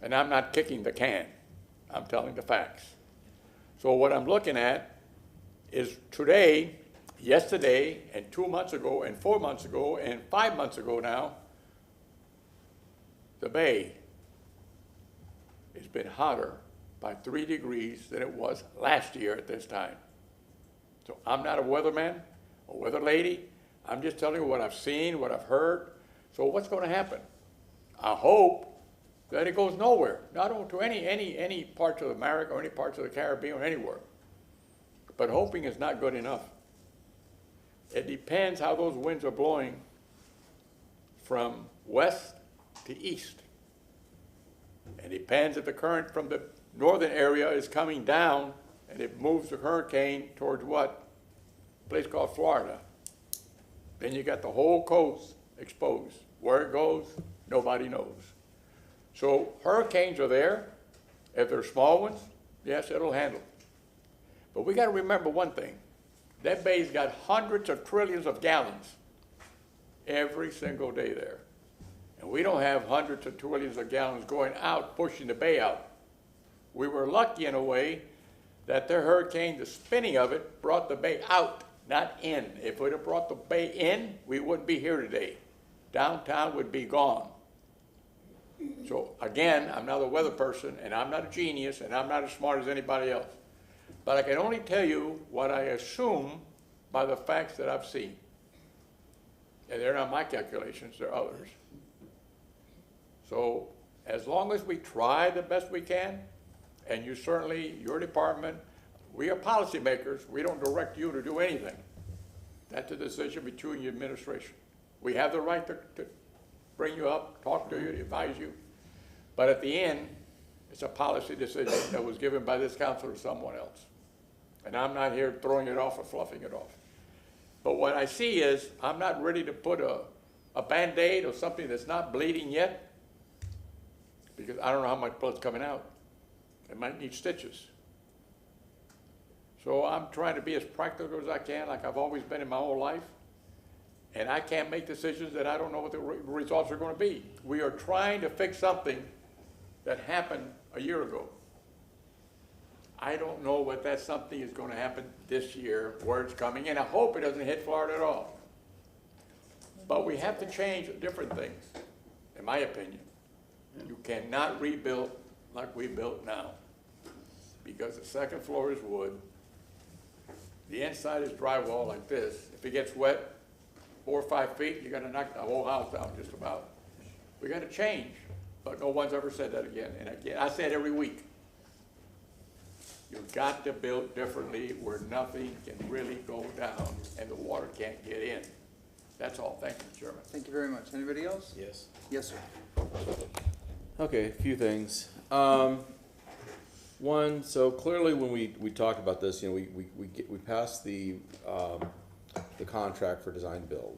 Speaker 11: And I'm not kicking the can. I'm telling the facts. So what I'm looking at is today, yesterday, and 2 months ago, and 4 months ago, and 5 months ago now, the bay has been hotter by 3 degrees than it was last year at this time. So I'm not a weatherman, a weather lady. I'm just telling you what I've seen, what I've heard. So what's gonna happen? I hope that it goes nowhere, not only to any parts of America or any parts of the Caribbean or anywhere. But hoping is not good enough. It depends how those winds are blowing from west to east. It depends if the current from the northern area is coming down and it moves the hurricane towards what? A place called Florida. Then you got the whole coast exposed. Where it goes, nobody knows. So hurricanes are there. If they're small ones, yes, it'll handle. But we got to remember one thing. That bay's got hundreds of trillions of gallons every single day there. And we don't have hundreds of trillions of gallons going out, pushing the bay out. We were lucky in a way that the hurricane, the spinning of it, brought the bay out, not in. If it would have brought the bay in, we wouldn't be here today. Downtown would be gone. So again, I'm not a weather person, and I'm not a genius, and I'm not as smart as anybody else. But I can only tell you what I assume by the facts that I've seen. And they're not my calculations, they're others. So as long as we try the best we can, and you certainly, your department, we are policymakers, we don't direct you to do anything. That's a decision between your administration. We have the right to bring you up, talk to you, advise you. But at the end, it's a policy decision that was given by this council or someone else. And I'm not here throwing it off or fluffing it off. But what I see is, I'm not ready to put a Band-Aid or something that's not bleeding yet, because I don't know how much blood's coming out. It might need stitches. So I'm trying to be as practical as I can, like I've always been in my whole life. And I can't make decisions that I don't know what the results are going to be. We are trying to fix something that happened a year ago. I don't know what that something is going to happen this year, where it's coming, and I hope it doesn't hit Florida at all. But we have to change different things, in my opinion. You cannot rebuild like we built now, because the second floor is wood. The inside is drywall like this. If it gets wet, 4 or 5 feet, you got to knock the whole house down just about. We got to change, but no one's ever said that again. And again, I say it every week. You've got to build differently where nothing can really go down and the water can't get in. That's all. Thank you, Mr. Chairman.
Speaker 1: Thank you very much. Anybody else?
Speaker 3: Yes.
Speaker 1: Yes, sir.
Speaker 3: Okay, a few things. One, so clearly when we talked about this, you know, we passed the contract for design build,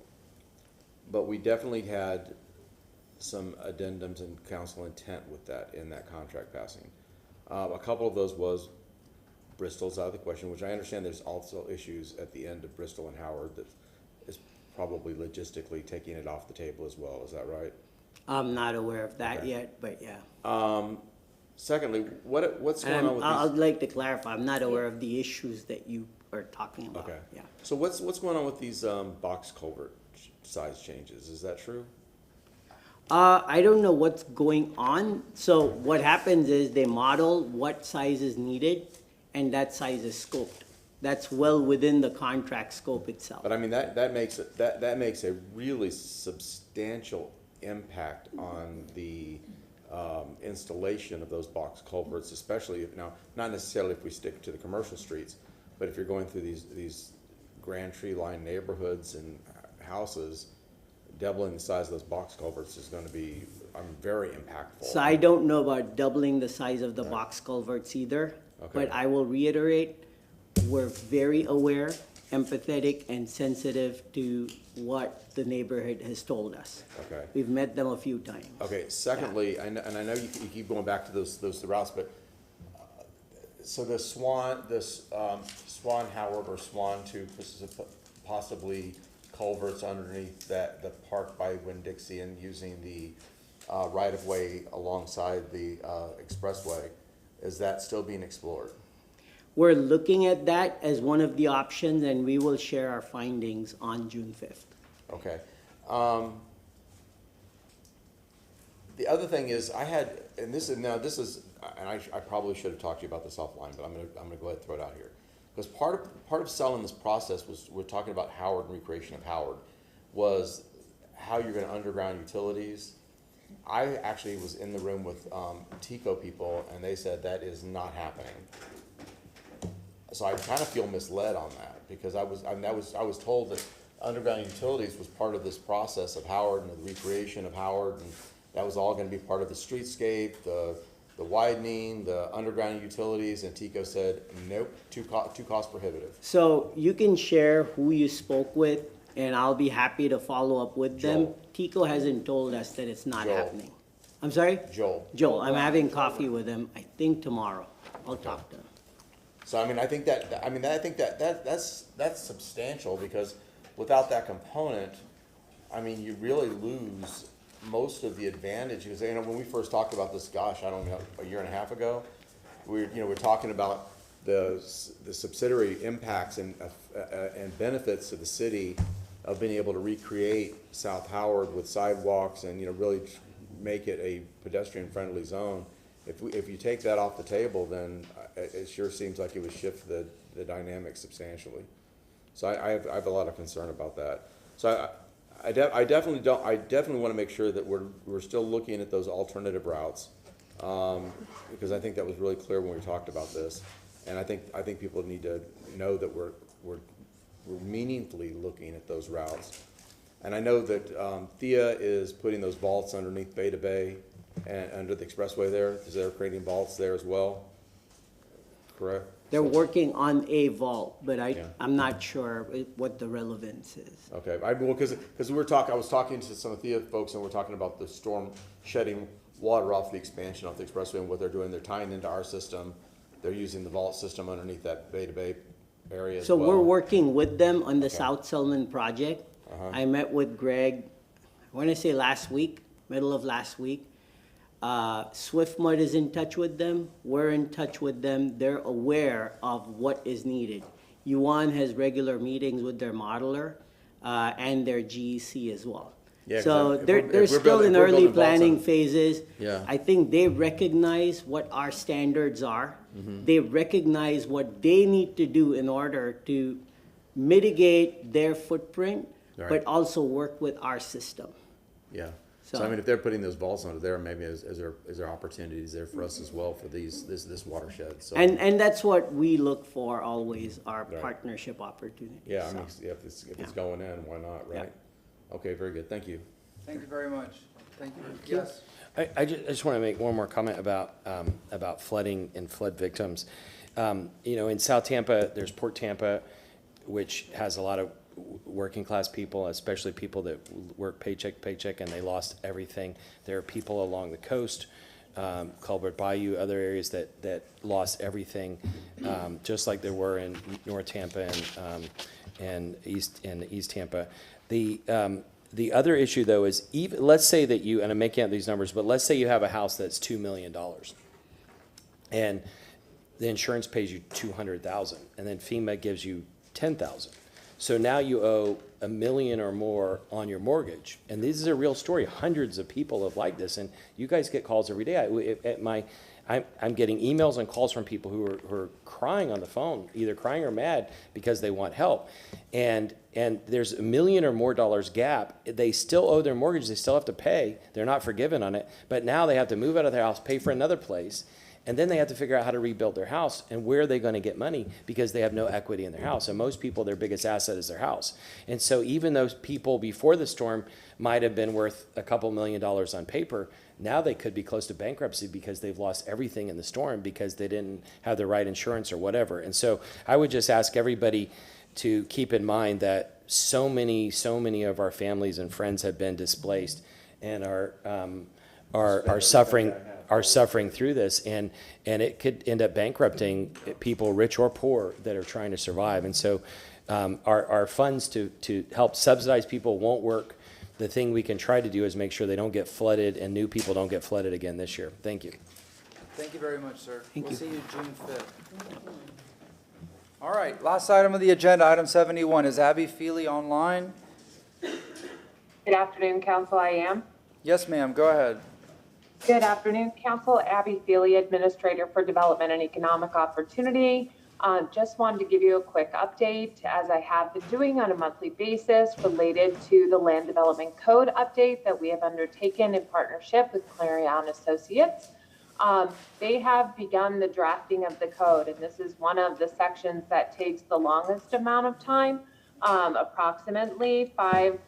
Speaker 3: but we definitely had some addendums and council intent with that in that contract passing. A couple of those was Bristol's out of the question, which I understand there's also issues at the end of Bristol and Howard that is probably logistically taking it off the table as well. Is that right?
Speaker 9: I'm not aware of that
Speaker 3: Okay.
Speaker 9: yet, but yeah.
Speaker 3: Secondly, what's going on with
Speaker 9: I'd
Speaker 3: these?
Speaker 9: like to clarify, I'm not aware of the issues that you are talking about.
Speaker 3: Okay.
Speaker 9: Yeah.
Speaker 3: So what's going on with these box culvert size changes? Is that true?
Speaker 9: I don't know what's going on. So what happens is they model what size is needed, and that size is scoped. That's well within the contract scope itself.
Speaker 3: But I mean, that makes a really substantial impact on the installation of those box culverts, especially if, now, not necessarily if we stick to the commercial streets, but if you're going through these grand tree line neighborhoods and houses, doubling the size of those box culverts is going to be very impactful.
Speaker 9: So I don't know about doubling the size of the box culverts either,
Speaker 3: Okay.
Speaker 9: but I will reiterate, we're very aware, empathetic, and sensitive to what the neighborhood has told us.
Speaker 3: Okay.
Speaker 9: We've met them a few times.
Speaker 3: Okay, secondly, and I know you keep going back to those routes, but, so the Swan Howard or Swan Tube, this is possibly culverts underneath the park by Winn-Dixie and using the right-of-way alongside the expressway, is that still being explored?
Speaker 9: We're looking at that as one of the options, and we will share our findings on June 5th.
Speaker 3: Okay. The other thing is, I probably should have talked to you about this offline, but I'm gonna go ahead and throw it out here. Because part of selling this process was, we're talking about Howard and recreation of Howard, was how you're gonna underground utilities. I actually was in the room with, TECO people, and they said that is not happening. So I kind of feel misled on that, because I was told that underground utilities was part of this process of Howard and the recreation of Howard, and that was all gonna be part of the streetscape, the widening, the underground utilities, and TECO said, nope, too cost prohibitive.
Speaker 9: So you can share who you spoke with, and I'll be happy to follow up with them.
Speaker 3: Joel.
Speaker 9: Tico hasn't told us that it's not
Speaker 3: Joel.
Speaker 9: happening. I'm sorry?
Speaker 3: Joel.
Speaker 9: Joel, I'm having coffee with him, I think tomorrow. I'll talk to him.
Speaker 3: So I mean, I think that's substantial, because without that component, I mean, you really lose most of the advantage. Because, you know, when we first talked about this, gosh, I don't know, a year and a half ago, we're talking about the subsidiary impacts and benefits to the city of being able to recreate South Howard with sidewalks and, really make it a pedestrian-friendly zone. If you take that off the table, then it sure seems like it would shift the dynamic substantially. So I have a lot of concern about that. So I definitely want to make sure that we're still looking at those alternative routes, because I think that was really clear when we talked about this, and I think people need to know that we're meaningfully looking at those routes. And I know that Thea is putting those vaults underneath Beta Bay and under the expressway there, because they're creating vaults there as well. Correct?
Speaker 9: They're working on a vault, but
Speaker 3: Yeah.
Speaker 9: I'm not sure what the relevance is.
Speaker 3: Okay, because I was talking to some of Thea folks, and we're talking about the storm shedding water off the expansion off the expressway and what they're doing. They're tying into our system. They're using the vault system underneath that Beta Bay area as
Speaker 9: So
Speaker 3: well.
Speaker 9: we're working with them on the
Speaker 3: Okay.
Speaker 9: South Selman project.
Speaker 3: Uh-huh.
Speaker 9: I met with Greg, I want to say last week, middle of last week. Swiftmud is in touch with them. We're in touch with them. They're aware of what is needed. Yuan has regular meetings with their modeler and their GEC as well.
Speaker 3: Yeah, 'cause
Speaker 9: So
Speaker 3: if we're-
Speaker 9: they're
Speaker 3: if we're
Speaker 9: still
Speaker 3: building-
Speaker 9: in
Speaker 3: if we're
Speaker 9: early
Speaker 3: building vaults
Speaker 9: planning
Speaker 3: on-
Speaker 9: phases.
Speaker 3: Yeah.
Speaker 9: I think they recognize what our standards are.
Speaker 3: Mm-hmm.
Speaker 9: They recognize what they need to do in order to mitigate their footprint,
Speaker 3: Right.
Speaker 9: but also work with our system.
Speaker 3: Yeah. So
Speaker 9: So-
Speaker 3: I mean, if they're putting those vaults under there, maybe is there opportunities there for us as well for this watershed? So,
Speaker 9: And that's what we look for always, our
Speaker 3: Right.
Speaker 9: partnership opportunities.
Speaker 3: yeah, I mean,
Speaker 9: So,
Speaker 3: if it's
Speaker 9: Yeah.
Speaker 3: going in, why not, right? Okay, very good. Thank you.
Speaker 1: Thank you very much. Thank you. Yes.
Speaker 7: I just want to make one more comment about flooding and flood victims. In South Tampa, there's Port Tampa, which has a lot of working class people, especially people that work paycheck to paycheck, and they lost everything. There are people along the coast, Culbert Bayou, other areas that lost everything, just like there were in North Tampa and East Tampa. The other issue, though, is even, let's say that and I'm making up these numbers, but let's say you have a house that's $2 million, and the insurance pays you $200,000, and then FEMA gives you $10,000. So now you owe $1 million or more on your mortgage, and this is a real story. Hundreds of people have liked this, and you guys get calls every day. I'm getting emails and calls from people who are crying on the phone, either crying or mad because they want help. And there's $1 million or more gap. They still owe their mortgage. They still have to pay. They're not forgiven on it. But now they have to move out of their house, pay for another place, and then they have to figure out how to rebuild their house and where are they going to get money because they have no equity in their house. And most people, their biggest asset is their house. And so even those people before the storm might have been worth a couple $1 million on paper, now they could be close to bankruptcy because they've lost everything in the storm because they didn't have the right insurance or whatever. And so I would just ask everybody to keep in mind that so many of our families and friends have been displaced and are suffering through this, and it could end up bankrupting people, rich or poor, that are trying to survive. And so our funds to help subsidize people won't work. The thing we can try to do is make sure they don't get flooded and new people don't get flooded again this year. Thank you.
Speaker 1: Thank you very much, sir.
Speaker 9: Thank
Speaker 1: We'll
Speaker 9: you.
Speaker 1: see you June 5th. All right, last item of the agenda, item 71. Is Abby Feely online?
Speaker 12: Good afternoon, Council. I am.
Speaker 1: Yes, ma'am, go ahead.
Speaker 12: Good afternoon, Council. Abby Feely, Administrator for Development and Economic Opportunity. Just wanted to give you a quick update, as I have been doing on a monthly basis, related to the Land Development Code update that we have undertaken in partnership with Clarion Associates. They have begun the drafting of the code, and this is one of the sections that takes the longest amount of time, approximately five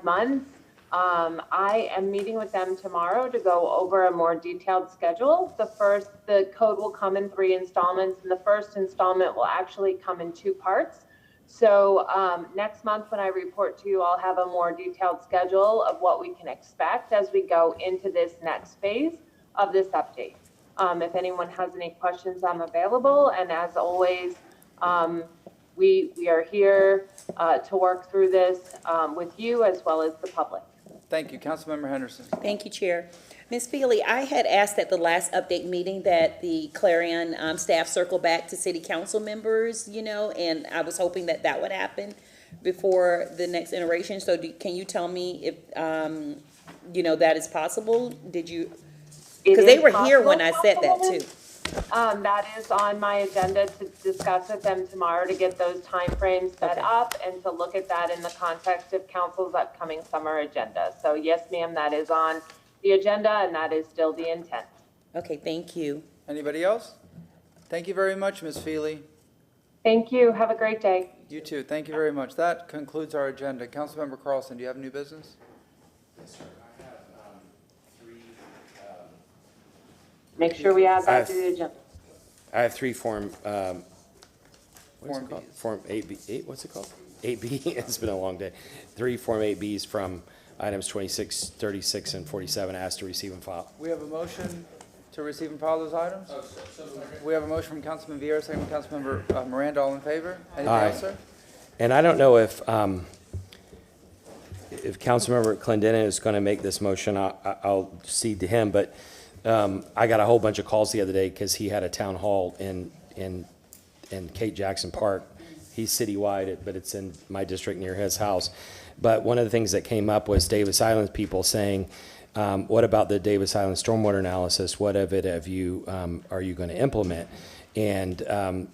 Speaker 12: months. I am meeting with them tomorrow to go over a more detailed schedule. The code will come in 3 installments, and the first installment will actually come in 2 parts. So next month when I report to you, I'll have a more detailed schedule of what we can expect as we go into this next phase of this update. If anyone has any questions, I'm available. And as always, we are here to work through this with you as well as the public.
Speaker 1: Thank you. Councilmember Henderson.
Speaker 10: Thank you, Chair. Ms. Feely, I had asked at the last update meeting that the Clarion staff circle back to city council members, and I was hoping that that would happen before the next iteration. So can you tell me if, that is possible? Did you? Because they were here when I said that too.
Speaker 12: That is on my agenda to discuss with them tomorrow to get those timeframes set up and to look at that in the context of council's upcoming summer agenda. So yes, ma'am, that is on the agenda and that is still the intent.
Speaker 10: Okay, thank you.
Speaker 1: Anybody else? Thank you very much, Ms. Feely.
Speaker 12: Thank you. Have a great day.
Speaker 1: You too. Thank you very much. That concludes our agenda. Councilmember Carlson, do you have new business?
Speaker 7: Yes, sir. I have 3.
Speaker 12: Make sure we add that to the agenda.
Speaker 7: I have 3 Form, what is
Speaker 1: Form
Speaker 7: it called?
Speaker 1: Bs.
Speaker 7: Form 8B, what's it called? 8B, it's been a long day. 3 Form 8Bs from items 26, 36, and 47 asked to receive and file.
Speaker 1: We have a motion to receive and file those items? We have a motion from Councilman Vieira, second from Councilmember Miranda. All in favor? Anything
Speaker 7: Aye.
Speaker 1: else, sir?
Speaker 7: And I don't know if Councilmember Clendenin is going to make this motion, I'll cede to him, but I got a whole bunch of calls the other day because he had a town hall in Kate Jackson Park. He's citywide, but it's in my district near his house. But one of the things that came up was Davis Island people saying, what about the Davis Island stormwater analysis? What of it are you going to implement? And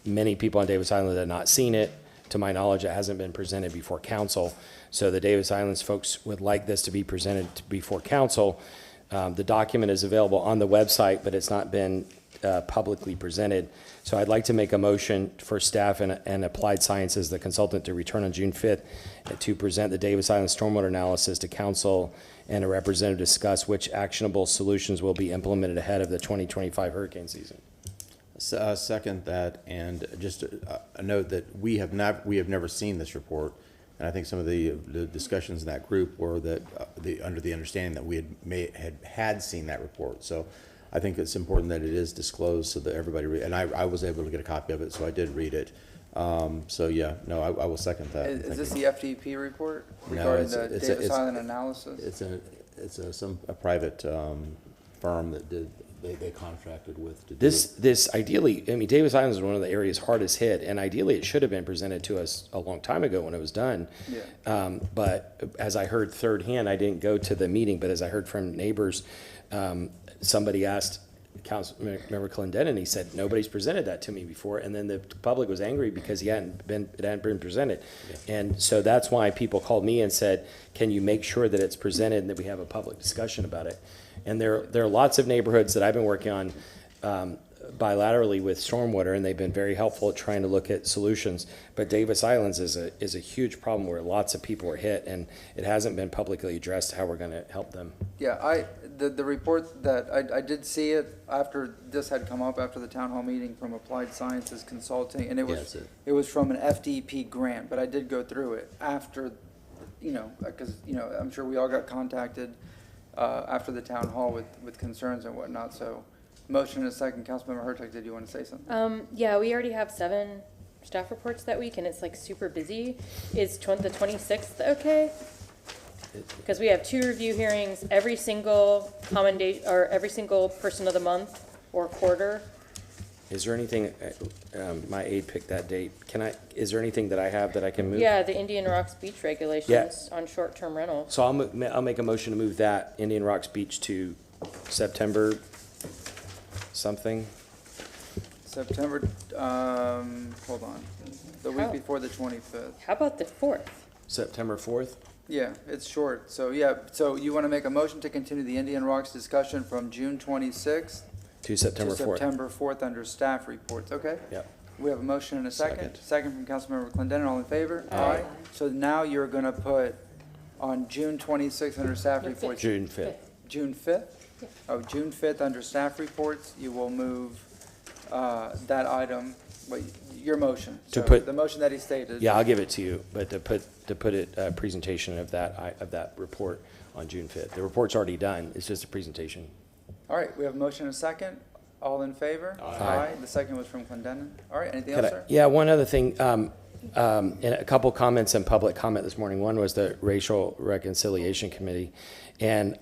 Speaker 7: many people on Davis Island have not seen it. To my knowledge, it hasn't been presented before council. So the Davis Islands folks would like this to be presented before council. The document is available on the website, but it's not been publicly presented. So I'd like to make a motion for staff and Applied Sciences, the consultant, to return on June 5th to present the Davis Island stormwater analysis to council and a representative discuss which actionable solutions will be implemented ahead of the 2025 hurricane season.
Speaker 3: Second that, and just a note that we have never seen this report, and I think some of the discussions in that group were that under the understanding that we had seen that report. So I think it's important that it is disclosed so that everybody and I was able to get a copy of it, so I did read it. So yeah, no, I will second that.
Speaker 1: Is this the FDP report regarding the Davis Island analysis?
Speaker 3: It's a private firm that did. They contracted with to do
Speaker 7: This ideally, I mean, Davis Island is one of the areas hardest hit, and ideally it should have been presented to us a long time ago when it was done.
Speaker 1: Yeah.
Speaker 7: But as I heard third hand, I didn't go to the meeting, but as I heard from neighbors, somebody asked Councilmember Clendenin, and he said, nobody's presented that to me before, and then the public was angry because it hadn't been presented. Yeah. And so that's why people called me and said, can you make sure that it's presented and that we have a public discussion about it? And there are lots of neighborhoods that I've been working on bilaterally with stormwater, and they've been very helpful at trying to look at solutions. But Davis Islands is a huge problem where lots of people are hit, and it hasn't been publicly addressed how we're going to help them.
Speaker 1: Yeah, the report that I did see it after this had come up after the town hall meeting from Applied Sciences Consulting, and it was from an FDP grant, but I did go through it after, because I'm sure we all got contacted after the town hall with concerns and whatnot. So motion and a second. Councilmember Hurtak, did you want to say something?
Speaker 5: Yeah, we already have 7 staff reports that week, and it's like super busy. Is the 26th okay? Because we have 2 review hearings every single every single person of the month or quarter.
Speaker 7: Is there anything, my aide picked that date, is there anything that I have that I can move?
Speaker 5: Yeah, the Indian Rocks Beach regulations on short-term rentals.
Speaker 7: So I'll make a motion to move that Indian Rocks Beach to September something.
Speaker 1: September, hold on, the week
Speaker 5: How-
Speaker 1: before the 25th.
Speaker 5: How about the 4th?
Speaker 7: September 4th?
Speaker 1: Yeah, it's short. So, yeah, so you want to make a motion to continue the Indian Rocks discussion from June 26th
Speaker 7: To September
Speaker 1: to
Speaker 7: 4th.
Speaker 1: September 4th under staff reports, okay?
Speaker 7: Yep.
Speaker 1: We have a motion and a second.
Speaker 7: Second.
Speaker 1: Second from Councilmember Clendenin, all in favor? Aye. So now you're going to put on June 26th under staff reports.
Speaker 7: June 5th.
Speaker 1: June 5th? Oh, June 5th under staff reports, you will move that item, wait, your motion.
Speaker 7: To
Speaker 1: So
Speaker 7: put-
Speaker 1: the motion that he stated.
Speaker 7: Yeah, I'll give it to you, but to put it, presentation of that report on June 5th. The report's already done, it's just a presentation.
Speaker 1: All right, we have a motion and a second. All in favor?
Speaker 7: Aye.
Speaker 1: The second was from Clendenin. All right, anything
Speaker 7: Could
Speaker 1: else,
Speaker 7: I-
Speaker 1: sir?
Speaker 7: Yeah, one other thing, and a couple comments in public comment this morning. One was the Racial Reconciliation Committee, and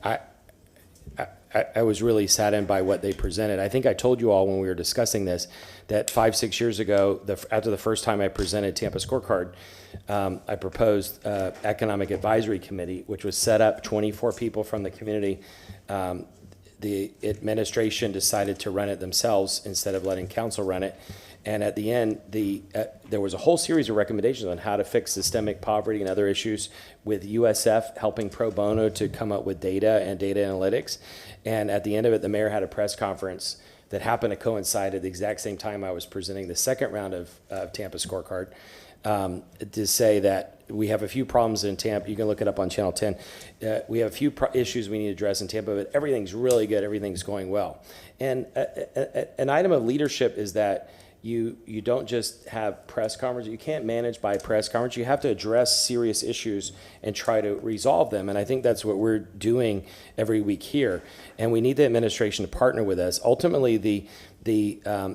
Speaker 7: I was really saddened by what they presented. I think I told you all when we were discussing this, that 5-6 years ago, after the first time I presented Tampa Scorecard, I proposed Economic Advisory Committee, which was set up, 24 people from the community. The administration decided to run it themselves instead of letting council run it. And at the end, there was a whole series of recommendations on how to fix systemic poverty and other issues, with USF helping pro bono to come up with data and data analytics. And at the end of it, the mayor had a press conference that happened to coincide at the exact same time I was presenting the second round of Tampa Scorecard, to say that we have a few problems in Tampa. You can look it up on Channel 10. We have a few issues we need to address in Tampa, but everything's really good. Everything's going well. And an item of leadership is that you don't just have press conferences. You can't manage by press conference. You have to address serious issues and try to resolve them. And I think that's what we're doing every week here. And we need the administration to partner with us. Ultimately, the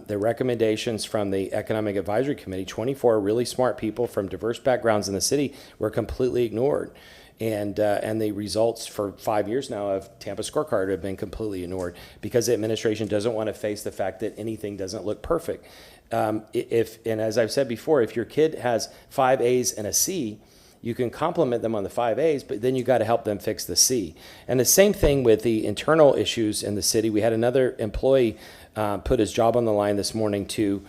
Speaker 7: recommendations from the Economic Advisory Committee, 24 really smart people from diverse backgrounds in the city, were completely ignored. And the results for 5 years now of Tampa Scorecard have been completely ignored because the administration doesn't want to face the fact that anything doesn't look perfect. And as I've said before, if your kid has 5 A's and a C, you can compliment them on the 5 A's, but then you got to help them fix the C. And the same thing with the internal issues in the city. We had another employee put his job on the line this morning to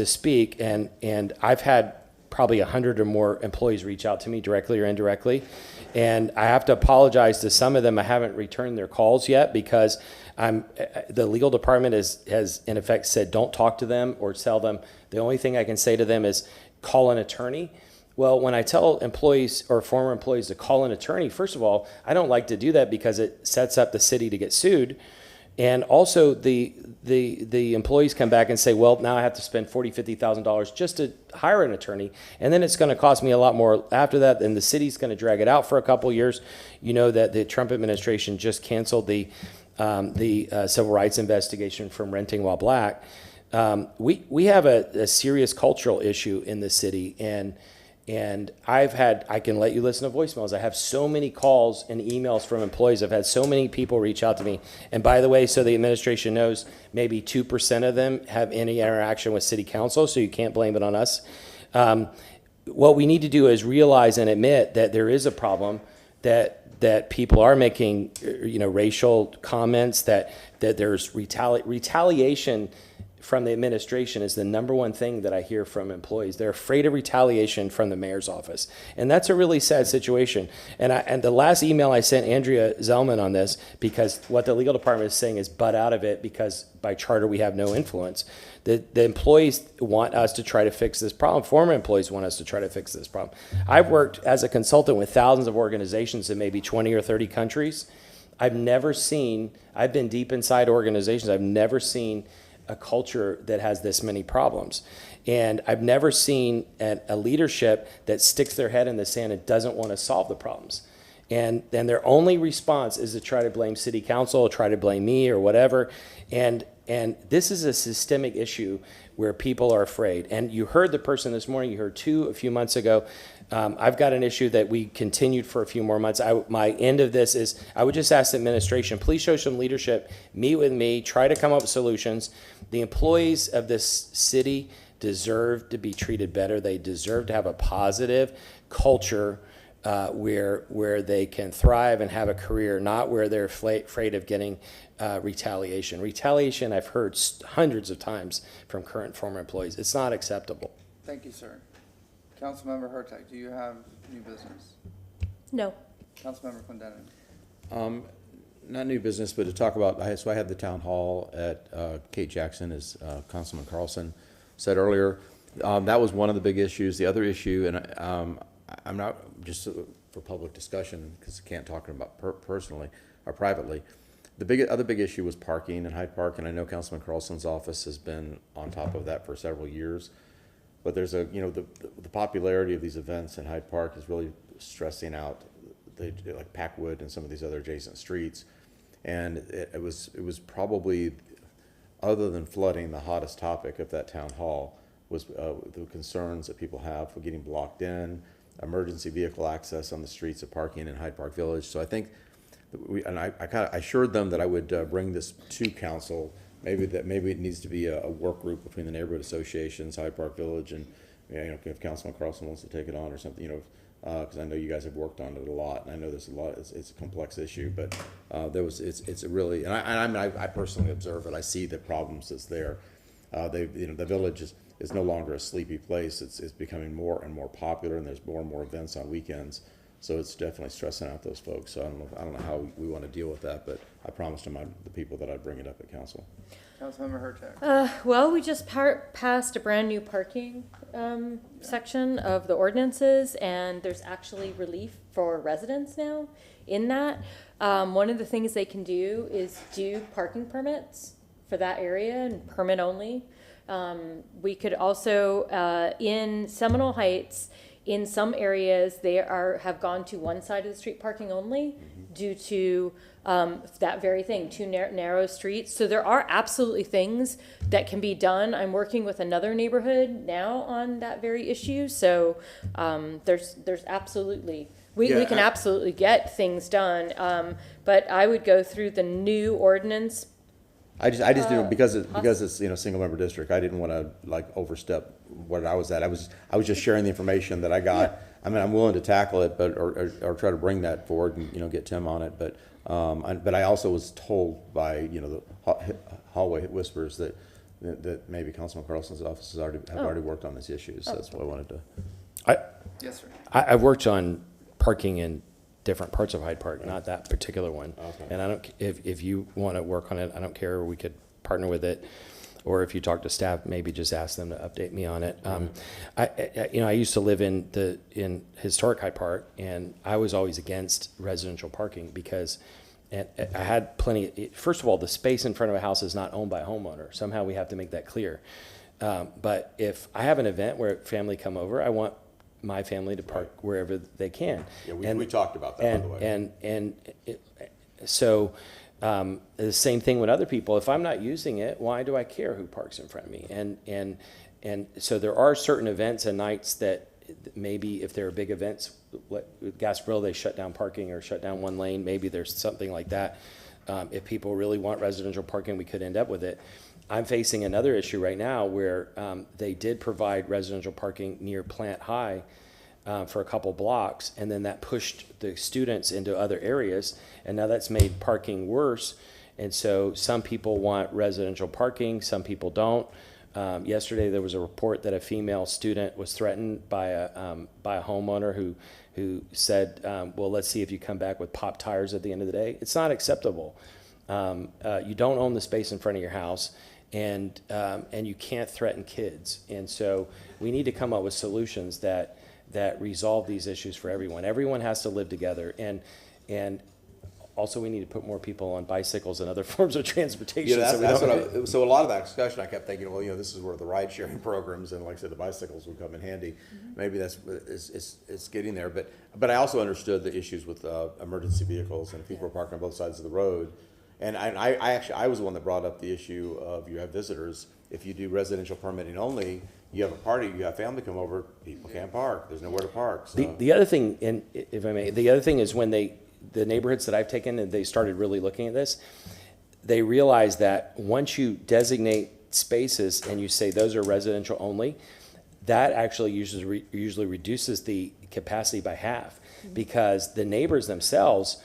Speaker 7: speak, and I've had probably 100 or more employees reach out to me directly or indirectly. And I have to apologize to some of them. I haven't returned their calls yet because the legal department has in effect said, don't talk to them or tell them. The only thing I can say to them is call an attorney. Well, when I tell employees or former employees to call an attorney, first of all, I don't like to do that because it sets up the city to get sued. And also the employees come back and say, well, now I have to spend $40,000, $50,000 just to hire an attorney. And then it's going to cost me a lot more after that. And the city's going to drag it out for a couple of years. You know that the Trump administration just canceled the civil rights investigation from renting while black. We have a serious cultural issue in the city. And I can let you listen to voicemails. I have so many calls and emails from employees. I've had so many people reach out to me. And by the way, so the administration knows, maybe 2% of them have any interaction with city council, so you can't blame it on us. What we need to do is realize and admit that there is a problem, that people are making, racial comments, that there's retaliation from the administration is the number one thing that I hear from employees. They're afraid of retaliation from the mayor's office. And that's a really sad situation. And the last email I sent Andrea Zellman on this, because what the legal department is saying is butt out of it because by charter we have no influence. The employees want us to try to fix this problem. Former employees want us to try to fix this problem. I've worked as a consultant with thousands of organizations in maybe 20 or 30 countries. I've been deep inside organizations. I've never seen a culture that has this many problems. And I've never seen a leadership that sticks their head in the sand and doesn't want to solve the problems. And then their only response is to try to blame city council, or try to blame me or whatever. And this is a systemic issue where people are afraid. And you heard the person this morning, you heard two a few months ago. I've got an issue that we continued for a few more months. My end of this is I would just ask the administration, please show some leadership, meet with me, try to come up with solutions. The employees of this city deserve to be treated better. They deserve to have a positive culture where they can thrive and have a career, not where they're afraid of getting retaliation. Retaliation, I've heard hundreds of times from current and former employees. It's not acceptable.
Speaker 1: Thank you, sir. Councilmember Hurtak, do you have new business?
Speaker 5: No.
Speaker 1: Councilmember Clendenin?
Speaker 3: Not new business, but to talk about, so I had the town hall at Kate Jackson, as Councilman Carlson said earlier. That was one of the big issues. The other issue, and I'm not just for public discussion because I can't talk about personally or privately. The other big issue was parking in Hyde Park, and I know Councilman Carlson's office has been on top of that for several years. But there's the popularity of these events in Hyde Park is really stressing out like Packwood and some of these other adjacent streets. And it was probably, other than flooding, the hottest topic of that town hall was the concerns that people have for getting blocked in, emergency vehicle access on the streets of parking in Hyde Park Village. So I think, I kind of assured them that I would bring this to council. Maybe it needs to be a work group between the neighborhood associations, Hyde Park Village, and if Councilman Carlson wants to take it on or something, because I know you guys have worked on it a lot, and I know there's a lot. It's a complex issue, but it's a really, and I personally observe it. I see the problems that's there. The village is no longer a sleepy place. It's becoming more and more popular, and there's more and more events on weekends. So it's definitely stressing out those folks. So I don't know how we want to deal with that, but I promised them the people that I'd bring it up at council.
Speaker 1: Councilmember Hurtak?
Speaker 5: Well, we just passed a brand new parking section of the ordinances, and there's actually relief for residents now in that. One of the things they can do is do parking permits for that area and permit only. We could also, in Seminole Heights, in some areas, they have gone to one side of the street parking only due to that very thing, two narrow streets. So there are absolutely things that can be done. I'm working with another neighborhood now on that very issue. So there's absolutely, we can absolutely get things done. But I would go through the new ordinance.
Speaker 3: I just didn't, because it's single member district. I didn't want to overstep what I was at. I was just sharing the information that I got. Yeah. I mean, I'm willing to tackle it, but or try to bring that forward and get Tim on it. But I also was told by the hallway whispers that maybe Councilman Carlson's office has already worked on this issue. So that's what I wanted to.
Speaker 1: Yes, sir.
Speaker 7: I've worked on parking in different parts of Hyde Park, not that particular one. Okay. And I don't, if you want to work on it, I don't care. We could partner with it, or if you talk to staff, maybe just ask them to update me on it. I used to live in historic Hyde Park, and I was always against residential parking because I had plenty. First of all, the space in front of a house is not owned by a homeowner. Somehow we have to make that clear. But if I have an event where family come over, I want my family to park wherever they can. Yeah,
Speaker 3: we talked about that, by the way.
Speaker 7: So the same thing with other people. If I'm not using it, why do I care who parks in front of me? And so there are certain events and nights that maybe if there are big events, with Gasparilla, they shut down parking or shut down one lane. Maybe there's something like that. If people really want residential parking, we could end up with it. I'm facing another issue right now where they did provide residential parking near Plant High for a couple blocks, and then that pushed the students into other areas, and now that's made parking worse. And so some people want residential parking, some people don't. Yesterday there was a report that a female student was threatened by a homeowner who said, well, let's see if you come back with pop tires at the end of the day. It's not acceptable. You don't own the space in front of your house. And you can't threaten kids. And so we need to come up with solutions that resolve these issues for everyone. Everyone has to live together. And also we need to put more people on bicycles and other forms of transportation.
Speaker 3: Yeah, so a lot of that discussion, I kept thinking, well, this is where the ride sharing programs and, like I said, the bicycles would come in handy. Mm-hmm. Maybe it's getting there. But I also understood the issues with emergency vehicles, and people were parking on both sides of the road. And I was the one that brought up the issue of you have visitors. If you do residential permitting only, you have a party, you have family come over, people can't park. There's nowhere to park. So.
Speaker 7: The other thing, and if I may, the other thing is when the neighborhoods that I've taken and they started really looking at this, they realized that once you designate spaces and you say those are residential only, that actually usually reduces the capacity by half, because the neighbors themselves,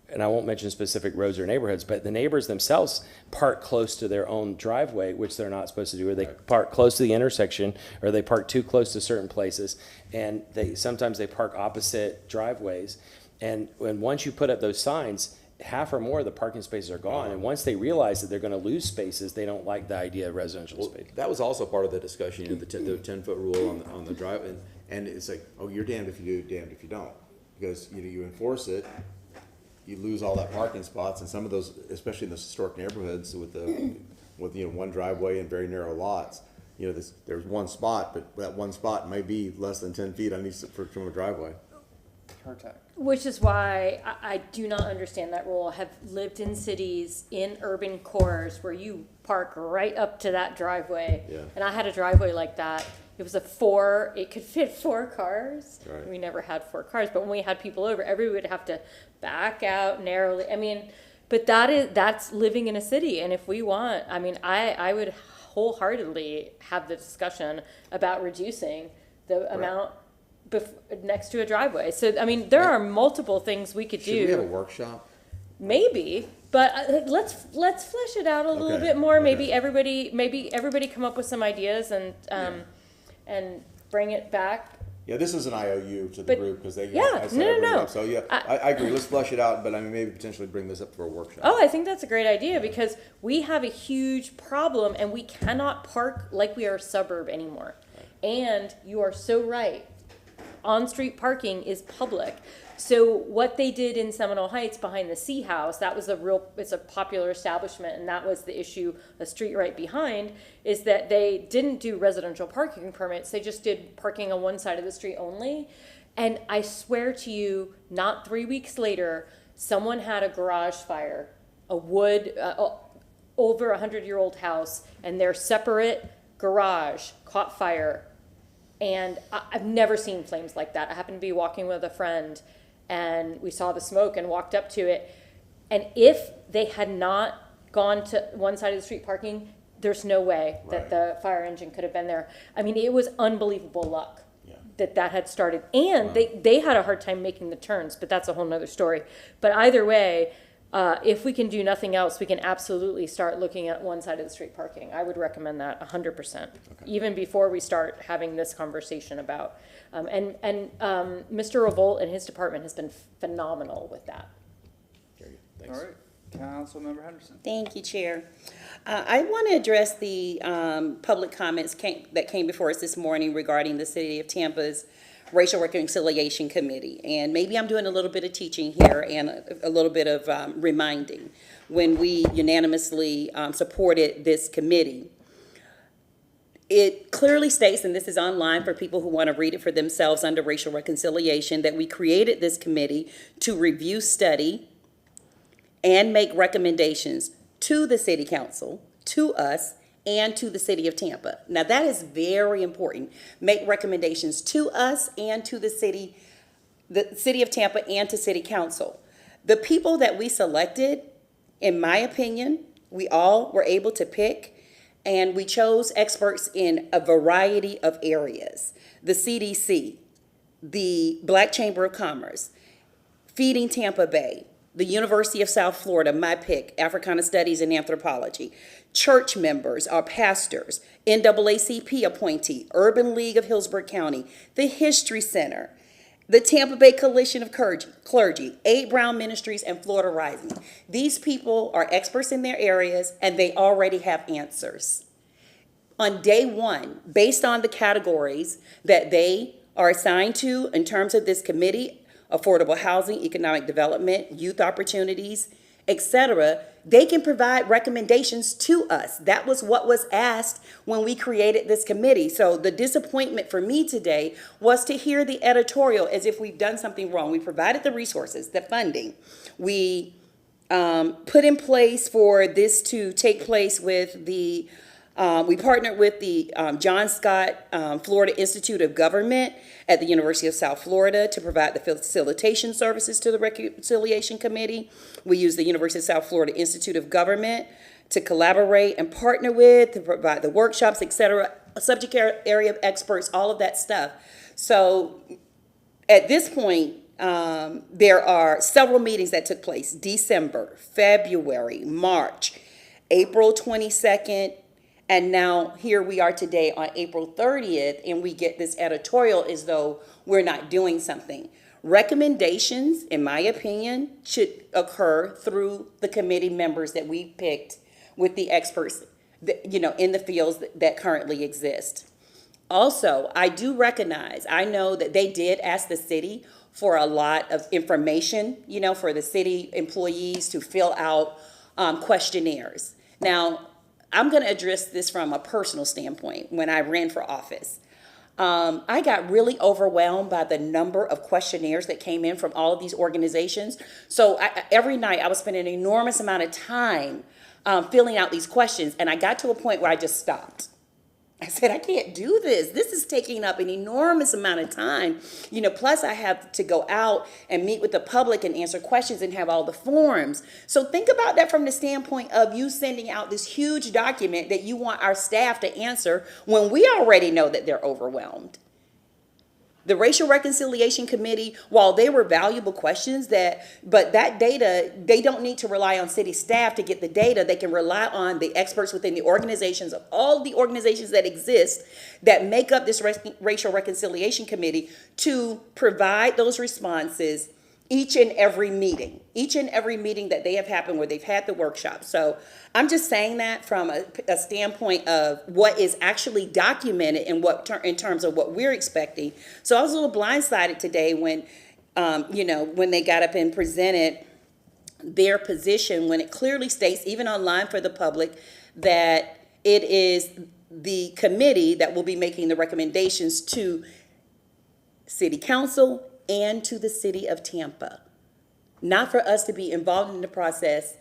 Speaker 7: and I won't mention specific roads or neighborhoods, but the neighbors themselves park close to their own driveway, which they're not supposed to do, or they park close to the intersection, or they park too close to certain places, and sometimes they park opposite driveways. And once you put up those signs, half or more of the parking spaces are gone. And once they realize that they're gonna lose spaces, they don't like the idea of residential space.
Speaker 3: That was also part of the discussion, the 10-foot rule on the drive, and it's like, oh, you're damned if you do, damned if you don't. Because, you enforce it, you lose all that parking spots, and some of those, especially in the historic neighborhoods with one driveway and very narrow lots, there's one spot, but that one spot may be less than 10 feet on each from a driveway.
Speaker 5: Which is why I do not understand that rule. I have lived in cities, in urban cores, where you park right up to that driveway.
Speaker 3: Yeah.
Speaker 5: And I had a driveway like that. It was it could fit 4 cars.
Speaker 3: Right.
Speaker 5: We never had 4 cars, but when we had people over, everybody would have to back out narrowly. I mean, but that's living in a city. And if we want, I would wholeheartedly have the discussion about reducing the amount next to a driveway. So, there are multiple things we could do.
Speaker 3: Should we have a workshop?
Speaker 5: Maybe, but let's flesh it out a little bit more. Maybe everybody come up with some ideas and bring it back.
Speaker 3: Yeah, this is an IOU to the
Speaker 5: But-
Speaker 3: group, because they.
Speaker 5: yeah,
Speaker 3: I said
Speaker 5: no,
Speaker 3: I'd bring it
Speaker 5: no.
Speaker 3: up. So, yeah, I agree, let's flush it out, but maybe potentially bring this up for a workshop.
Speaker 5: Oh, I think that's a great idea, because we have a huge problem and we cannot park like we are a suburb anymore. And you are so right. On-street parking is public. So what they did in Seminole Heights behind the C House, it's a popular establishment, and that was the issue, a street right behind, is that they didn't do residential parking permits, they just did parking on one side of the street only. And I swear to you, not 3 weeks later, someone had a garage fire, a wood, over 100-year-old house, and their separate garage caught fire. And I've never seen flames like that. I happened to be walking with a friend, and we saw the smoke and walked up to it. And if they had not gone to one side of the street parking, there's no way that the fire engine could have been there. It was unbelievable luck that had started. And they had a hard time making the turns, but that's a whole nother story. But either way, if we can do nothing else, we can absolutely start looking at one side of the street parking. I would recommend that 100%, even before we start having this conversation about. Mr. Revolt and his department has been phenomenal with that.
Speaker 3: Very good. Thanks.
Speaker 1: All right, Councilmember Henderson.
Speaker 10: Thank you, Chair. I want to address the public comments that came before us this morning regarding the City of Tampa's Racial Reconciliation Committee. And maybe I'm doing a little bit of teaching here and a little bit of reminding. When we unanimously supported this committee, it clearly states, and this is online for people who want to read it for themselves under racial reconciliation, that we created this committee to review, study, and make recommendations to the City Council, to us, and to the City of Tampa. Now, that is very important. Make recommendations to us and to the City of Tampa and to City Council. The people that we selected, in my opinion, we all were able to pick, and we chose experts in a variety of areas. The CDC, the Black Chamber of Commerce, Feeding Tampa Bay, the University of South Florida, my pick, Africana Studies and Anthropology, church members, our pastors, NAACP appointee, Urban League of Hillsborough County, the History Center, the Tampa Bay Coalition of Clergy, Aid Brown Ministries, and Florida Rising. These people are experts in their areas, and they already have answers. On day one, based on the categories that they are assigned to in terms of this committee, affordable housing, economic development, youth opportunities, etc., they can provide recommendations to us. That was what was asked when we created this committee. So the disappointment for me today was to hear the editorial as if we've done something wrong. We provided the resources, the funding. We put in place for this to take place with the we partnered with the John Scott Florida Institute of Government at the University of South Florida to provide the facilitation services to the Reconciliation Committee. We used the University of South Florida Institute of Government to collaborate and partner with, to provide the workshops, etc. subject area experts, all of that stuff. So at this point, there are several meetings that took place: December, February, March, April 22nd, and now here we are today on April 30th, and we get this editorial as though we're not doing something. Recommendations, in my opinion, should occur through the committee members that we picked with the experts, in the fields that currently exist. Also, I do recognize, I know that they did ask the city for a lot of information, for the city employees to fill out questionnaires. Now, I'm going to address this from a personal standpoint. When I ran for office, I got really overwhelmed by the number of questionnaires that came in from all of these organizations. So every night I was spending an enormous amount of time filling out these questions, and I got to a point where I just stopped. I said, I can't do this. This is taking up an enormous amount of time. Plus I have to go out and meet with the public and answer questions and have all the forms. So think about that from the standpoint of you sending out this huge document that you want our staff to answer when we already know that they're overwhelmed. The Racial Reconciliation Committee, while they were valuable questions, but that data, they don't need to rely on city staff to get the data. They can rely on the experts within the organizations, of all the organizations that exist that make up this Racial Reconciliation Committee, to provide those responses each and every meeting that they have happened where they've had the workshop. So I'm just saying that from a standpoint of what is actually documented and in terms of what we're expecting. So I was a little blindsided today when, when they got up and presented their position, when it clearly states, even online for the public, that it is the committee that will be making the recommendations to City Council and to the city of Tampa. Not for us to be involved in the process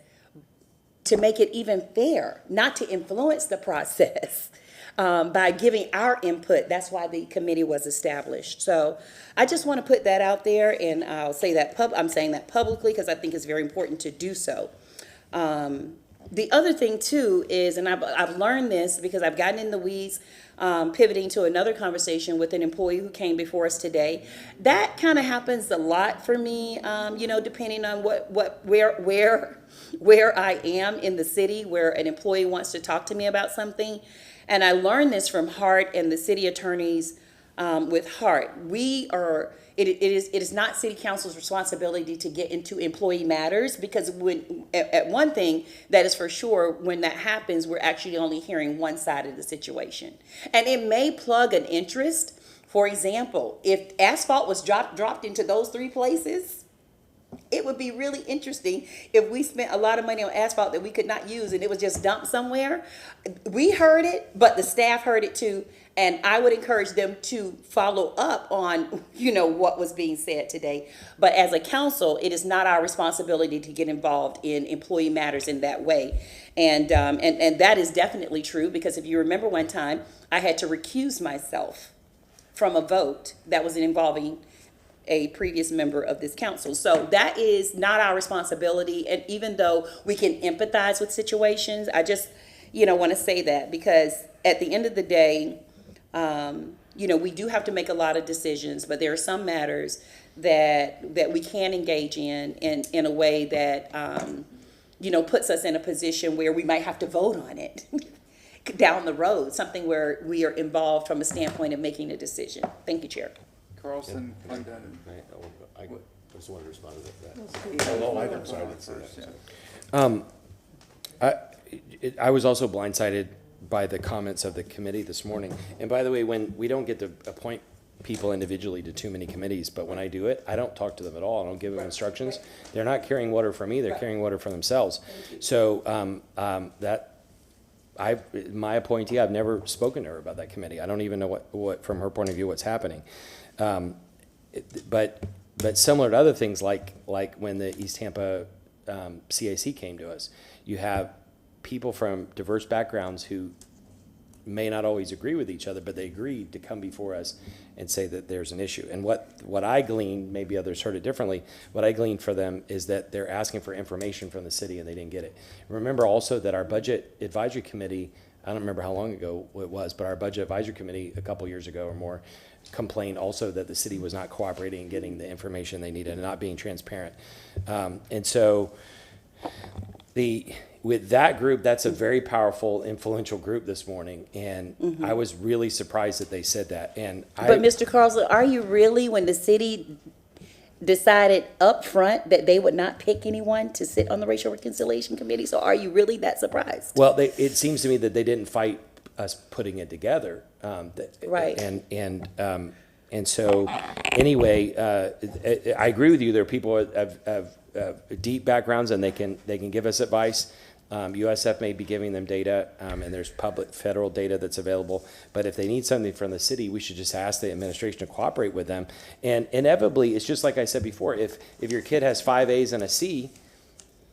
Speaker 10: to make it even fair, not to influence the process by giving our input. That's why the committee was established. So I just want to put that out there, and I'll say that I'm saying that publicly because I think it's very important to do so. The other thing too is, and I've learned this because I've gotten in the weeds, pivoting to another conversation with an employee who came before us today. That kind of happens a lot for me, depending on where I am in the city, where an employee wants to talk to me about something. And I learned this from Hart and the city attorneys with Hart. It is not City Council's responsibility to get into employee matters, because at one thing that is for sure, when that happens, we're actually only hearing one side of the situation. And it may plug an interest. For example, if asphalt was dropped into those three places, it would be really interesting if we spent a lot of money on asphalt that we could not use and it was just dumped somewhere. We heard it, but the staff heard it too. And I would encourage them to follow up on, what was being said today. But as a council, it is not our responsibility to get involved in employee matters in that way. And that is definitely true, because if you remember one time, I had to recuse myself from a vote that was involving a previous member of this council. So that is not our responsibility. And even though we can empathize with situations, I just, want to say that, because at the end of the day, we do have to make a lot of decisions, but there are some matters that we can engage in a way that, puts us in a position where we might have to vote on it down the road, something where we are involved from a standpoint of making a decision. Thank you, Chair.
Speaker 1: Carlson, Clendenin.
Speaker 3: I just wanted to respond to that. Oh, I'm sorry, I didn't say that.
Speaker 7: I was also blindsided by the comments of the committee this morning. And by the way, when we don't get to appoint people individually to too many committees, but when I do it, I don't talk to them at all. I don't give them instructions. They're not carrying water for me. They're carrying water for themselves. So my appointee, I've never spoken to her about that committee. I don't even know what from her point of view, what's happening. But similar to other things, like when the East Tampa CAC came to us, you have people from diverse backgrounds who may not always agree with each other, but they agreed to come before us and say that there's an issue. And what I gleaned, maybe others heard it differently, what I gleaned for them is that they're asking for information from the city and they didn't get it. Remember also that our Budget Advisory Committee I don't remember how long ago it was, but our budget advisory committee a couple years ago or more complained also that the city was not cooperating and getting the information they needed and not being transparent. And so with that group, that's a very powerful, influential group this morning. And I was really surprised that they said that. And
Speaker 10: But Mr. Carlson, are you really, when the city decided up front that they would not pick anyone to sit on the Racial Reconciliation Committee? So are you really that surprised?
Speaker 7: well, it seems to me that they didn't fight us putting it together.
Speaker 10: Right.
Speaker 7: And so, anyway, I agree with you. There are people who have deep backgrounds and they can give us advice. USF may be giving them data, and there's public federal data that's available. But if they need something from the city, we should just ask the administration to cooperate with them. And inevitably, it's just like I said before. If your kid has 5 A's and a C,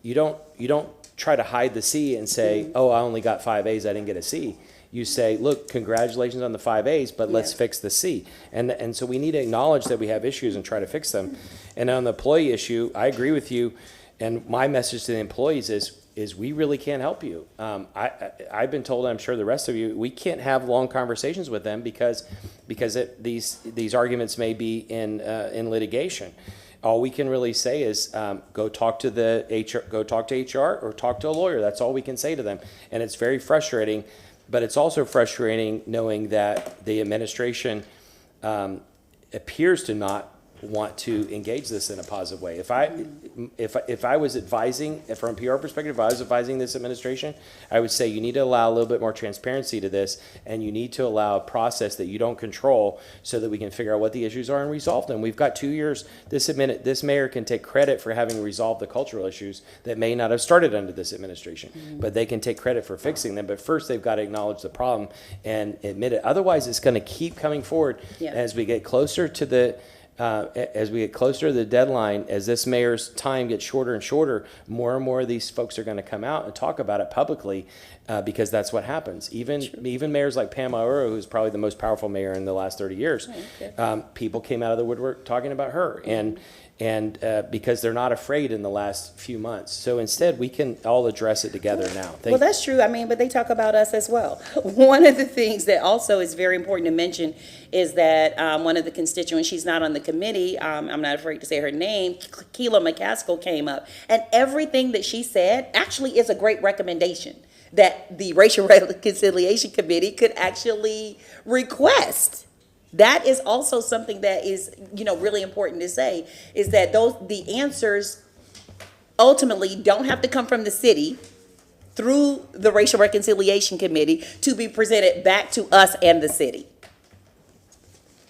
Speaker 7: you don't try to hide the C and say, "Oh, I only got 5 A's, I didn't get a C." You say, "Look, congratulations on the 5 A's, but let's fix the C." And so we need to acknowledge that we have issues and try to fix them. And on the employee issue, I agree with you. And my message to the employees is we really can't help you. I've been told, I'm sure the rest of you, we can't have long conversations with them because these arguments may be in litigation. All we can really say is go talk to HR or talk to a lawyer. That's all we can say to them. And it's very frustrating, but it's also frustrating knowing that the administration appears to not want to engage this in a positive way. If I was advising, from a PR perspective, if I was advising this administration, I would say you need to allow a little bit more transparency to this, and you need to allow a process that you don't control so that we can figure out what the issues are and resolve them. We've got 2 years. This mayor can take credit for having resolved the cultural issues that may not have started under this administration, but they can take credit for fixing them. But first, they've got to acknowledge the problem and admit it. Otherwise, it's going to keep coming forward as we get closer to the deadline, as this mayor's time gets shorter and shorter, more and more of these folks are going to come out and talk about it publicly because that's what happens. Even mayors like Pam Auro, who's probably the most powerful mayor in the last 30 years, people came out of the woodwork talking about her. And because they're not afraid in the last few months. So instead, we can all address it together now.
Speaker 10: Well, that's true. I mean, but they talk about us as well. One of the things that also is very important to mention is that one of the constituents, she's not on the committee, I'm not afraid to say her name, Keela McCaskill, came up. And everything that she said actually is a great recommendation that the Racial Reconciliation Committee could actually request. That is also something that is, really important to say, is that the answers ultimately don't have to come from the city through the Racial Reconciliation Committee to be presented back to us and the city.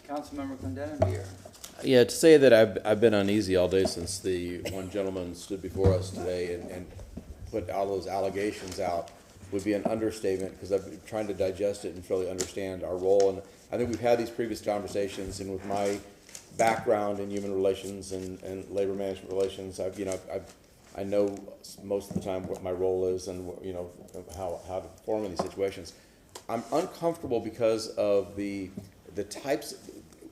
Speaker 1: Councilmember Clendenin here.
Speaker 3: Yeah, to say that I've been uneasy all day since the one gentleman stood before us today and put all those allegations out would be an understatement, because I've been trying to digest it and really understand our role. And I think we've had these previous conversations, and with my background in human relations and labor management relations, I know most of the time what my role is and how to perform in these situations. I'm uncomfortable because of the types.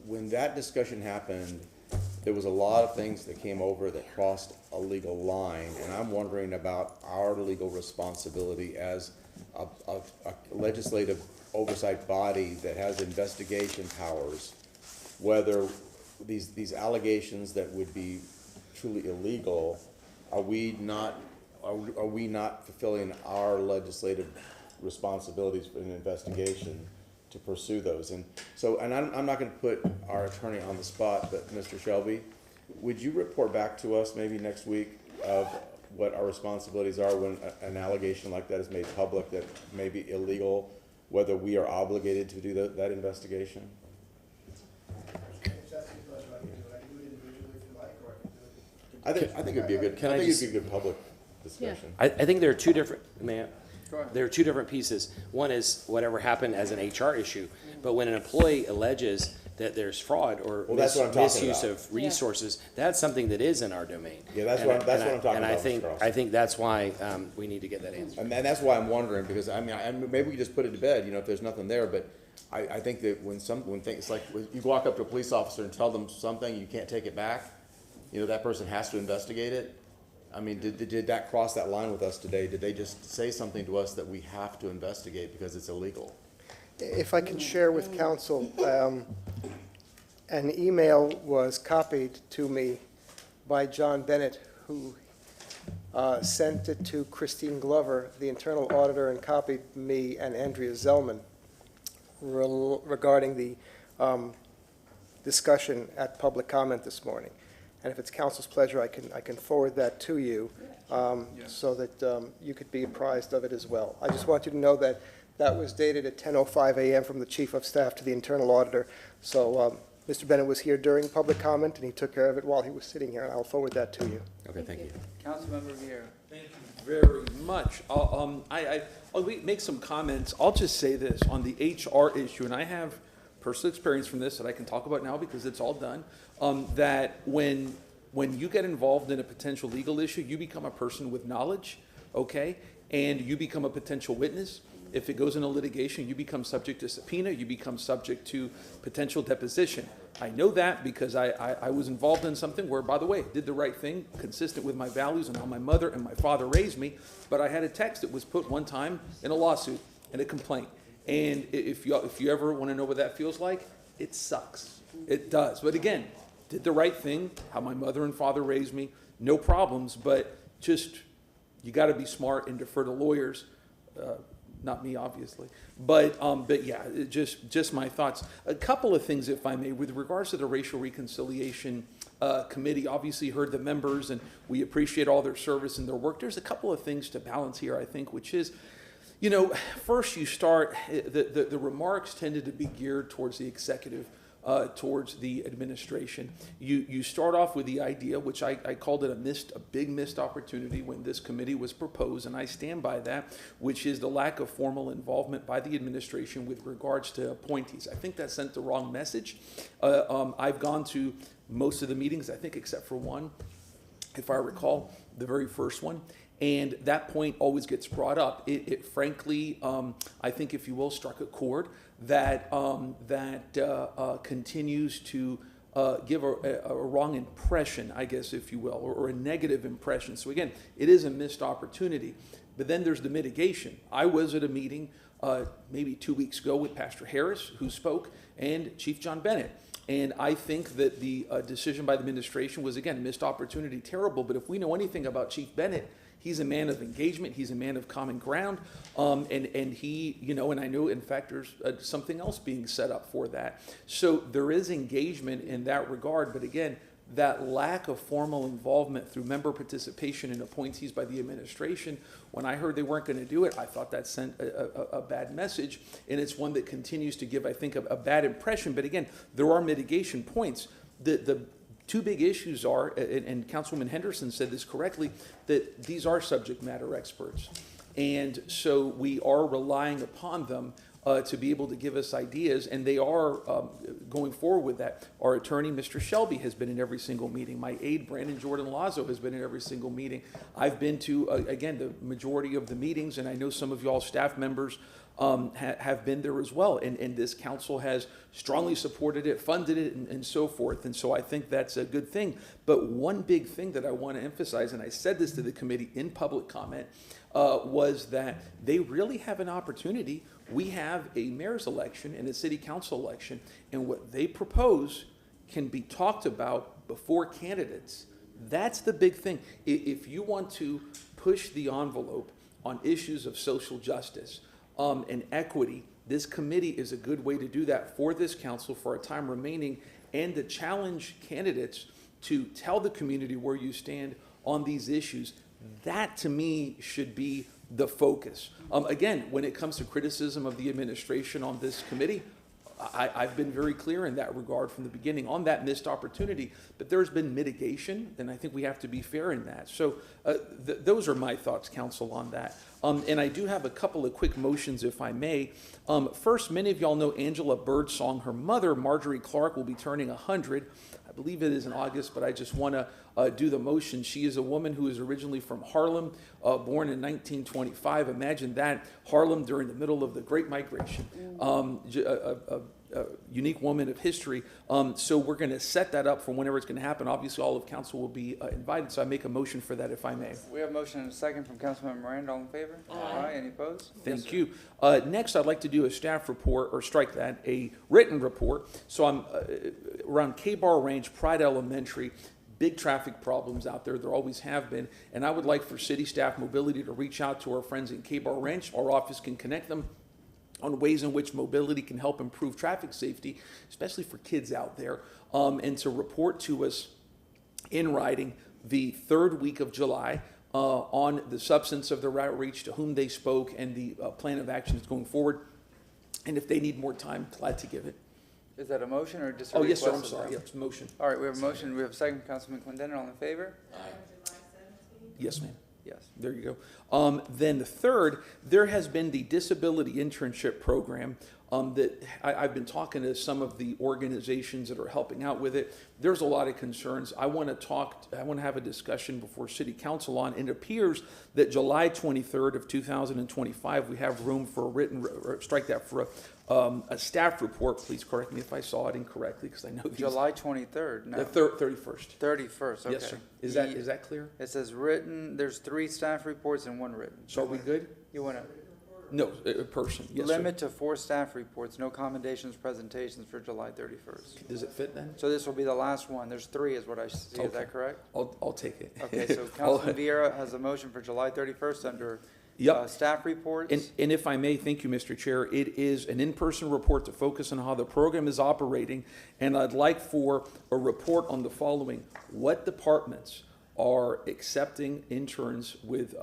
Speaker 3: When that discussion happened, there was a lot of things that came over that crossed a legal line, and I'm wondering about our legal responsibility as a legislative oversight body that has investigation powers, whether these allegations that would be truly illegal, are we not fulfilling our legislative responsibilities in an investigation to pursue those? And so, and I'm not going to put our attorney on the spot, but Mr. Shelby, would you report back to us maybe next week of what our responsibilities are when an allegation like that is made public that may be illegal, whether we are obligated to do that investigation? I think it'd be a good. I think it'd be a good public discussion.
Speaker 7: I think there are two different, ma'am.
Speaker 1: Go ahead.
Speaker 7: There are two different pieces. One is whatever happened as an HR issue, but when an employee alleges that there's fraud or misuse of resources, that's something that is in our domain.
Speaker 3: Yeah, that's what I'm talking about.
Speaker 7: And I think that's why we need to get that answer.
Speaker 3: And that's why I'm wondering, because maybe we just put it to bed, if there's nothing there. But I think that when things like you walk up to a police officer and tell them something, you can't take it back. That person has to investigate it. I mean, did that cross that line with us today? Did they just say something to us that we have to investigate because it's illegal?
Speaker 13: If I can share with council, an email was copied to me by John Bennett, who sent it to Christine Glover, the internal auditor, and copied me and Andrea Zellman regarding the discussion at public comment this morning. And if it's council's pleasure, I can forward that to you so that you could be apprised of it as well. I just want you to know that that was dated at 10:05 a.m. from the Chief of Staff to the internal auditor. So Mr. Bennett was here during public comment, and he took care of it while he was sitting here, and I'll forward that to you.
Speaker 3: Okay, thank you.
Speaker 1: Councilmember Vieira.
Speaker 4: Thank you very much. I'll make some comments. I'll just say this on the HR issue, and I have personal experience from this that I can talk about now because it's all done, that when you get involved in a potential legal issue, you become a person with knowledge, okay? And you become a potential witness. If it goes into litigation, you become subject to subpoena, you become subject to potential deposition. I know that because I was involved in something where, by the way, did the right thing, consistent with my values and how my mother and my father raised me, but I had a text that was put one time in a lawsuit and a complaint. And if you ever want to know what that feels like, it sucks. It does. But again, did the right thing, how my mother and father raised me, no problems, but just, you got to be smart and defer to lawyers. Not me, obviously, but yeah, just my thoughts. A couple of things, if I may, with regards to the Racial Reconciliation Committee. Obviously, heard the members, and we appreciate all their service and their work. There's a couple of things to balance here, I think, which is, you know, first you start. The remarks tended to be geared towards the executive. Towards the administration. You start off with the idea, which I called it a big missed opportunity when this committee was proposed, and I stand by that, which is the lack of formal involvement by the administration with regards to appointees. I think that sent the wrong message. I've gone to most of the meetings, I think except for one, if I recall, the very first one. And that point always gets brought up. It frankly, I think, if you will, struck a chord that continues to give a wrong impression, I guess, if you will, or a negative impression. So again, it is a missed opportunity. But then there's the mitigation. I was at a meeting maybe 2 weeks ago with Pastor Harris, who spoke, and Chief John Bennett. And I think that the decision by the administration was, again, missed opportunity, terrible. But if we know anything about Chief Bennett, he's a man of engagement. He's a man of common ground. And he, you know, and I know, in fact, there's something else being set up for that. So there is engagement in that regard. But again, that lack of formal involvement through member participation and appointees by the administration, when I heard they weren't going to do it, I thought that sent a bad message. And it's one that continues to give, I think, a bad impression. But again, there are mitigation points. The two big issues are, and Councilwoman Henderson said this correctly, that these are subject matter experts. And so we are relying upon them to be able to give us ideas, and they are going forward with that. Our attorney, Mr. Shelby, has been in every single meeting. My aide, Brandon Jordan Lazo, has been in every single meeting. I've been to, again, the majority of the meetings, and I know some of y'all staff members have been there as well. And this council has strongly supported it, funded it, and so forth. And so I think that's a good thing. But one big thing that I want to emphasize, and I said this to the committee in public comment, was that they really have an opportunity. We have a mayor's election and a city council election, and what they propose can be talked about before candidates. That's the big thing. If you want to push the envelope on issues of social justice and equity, this committee is a good way to do that for this council for our time remaining, and to challenge candidates to tell the community where you stand on these issues. That, to me, should be the focus. Again, when it comes to criticism of the administration on this committee, I've been very clear in that regard from the beginning on that missed opportunity, but there's been mitigation, and I think we have to be fair in that. So those are my thoughts, council, on that. And I do have a couple of quick motions, if I may. First, many of y'all know Angela Birdsong. Her mother, Marjorie Clark, will be turning 100. I believe it is in August, but I just want to do the motion. She is a woman who is originally from Harlem, born in 1925. Imagine that, Harlem during the middle of the Great Migration. unique woman of history. So we're going to set that up for whenever it's going to happen. Obviously, all of council will be invited, so I make a motion for that if I may.
Speaker 1: We have a motion and a second from Councilmember Miranda. All in favor? Aye. Any opposed? Yes,
Speaker 4: Thank
Speaker 1: sir.
Speaker 4: you. Next, I'd like to do a staff report, or strike that, a written report. So I'm around K-Bar Range, Pride Elementary, big traffic problems out there. There always have been. And I would like for city staff mobility to reach out to our friends in K-Bar Ranch. Our office can connect them on ways in which mobility can help improve traffic safety, especially for kids out there, and to report to us in writing the third week of July on the substance of their outreach, to whom they spoke, and the plan of action that's going forward. And if they need more time, glad to give it.
Speaker 1: Is that a motion or just a
Speaker 4: Oh,
Speaker 1: request?
Speaker 4: yes, sir, I'm
Speaker 1: of
Speaker 4: sorry.
Speaker 1: them?
Speaker 4: Yes, motion.
Speaker 1: All right, we have a motion. We have a second from Councilman Clendenin. All in favor?
Speaker 4: Yes, ma'am.
Speaker 1: Yes.
Speaker 4: There you go. Then the third, there has been the disability internship program that I've been talking to some of the organizations that are helping out with it. There's a lot of concerns. I want to have a discussion before City Council on. It appears that July 23rd of 2025, we have room for a written, strike that, for a staff report. Please correct me if I saw it incorrectly, because I know these.
Speaker 1: July 23rd, no.
Speaker 4: The 31st.
Speaker 1: 31st, okay.
Speaker 4: Yes, sir. Is that clear?
Speaker 1: It says written, there's 3 staff reports and 1 written.
Speaker 4: So are we good?
Speaker 1: You want to
Speaker 4: No, a person. Yes, sir.
Speaker 1: limit to 4 staff reports, no commendations, presentations for July 31st.
Speaker 4: Does it fit then?
Speaker 1: So this will be the last one. There's 3 is what I see. Is
Speaker 4: Okay.
Speaker 1: that correct?
Speaker 4: I'll take it.
Speaker 1: Okay, so Councilman Vieira has a motion for July 31st under
Speaker 4: Yep.
Speaker 1: staff reports.
Speaker 4: And if I may, thank you, Mr. Chair, it is an in-person report to focus on how the program is operating, and I'd like for a report on the following: what departments are accepting interns with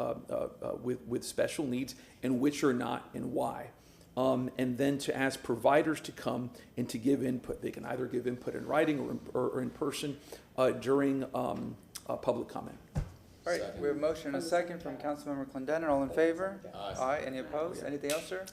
Speaker 4: special needs, and which are not, and why. And then to ask providers to come and to give input. They can either give input in writing or in person during public comment.
Speaker 1: All right, we have a motion and a second from Councilmember Clendenin. All in favor? Aye. Any opposed? Anything else, sir?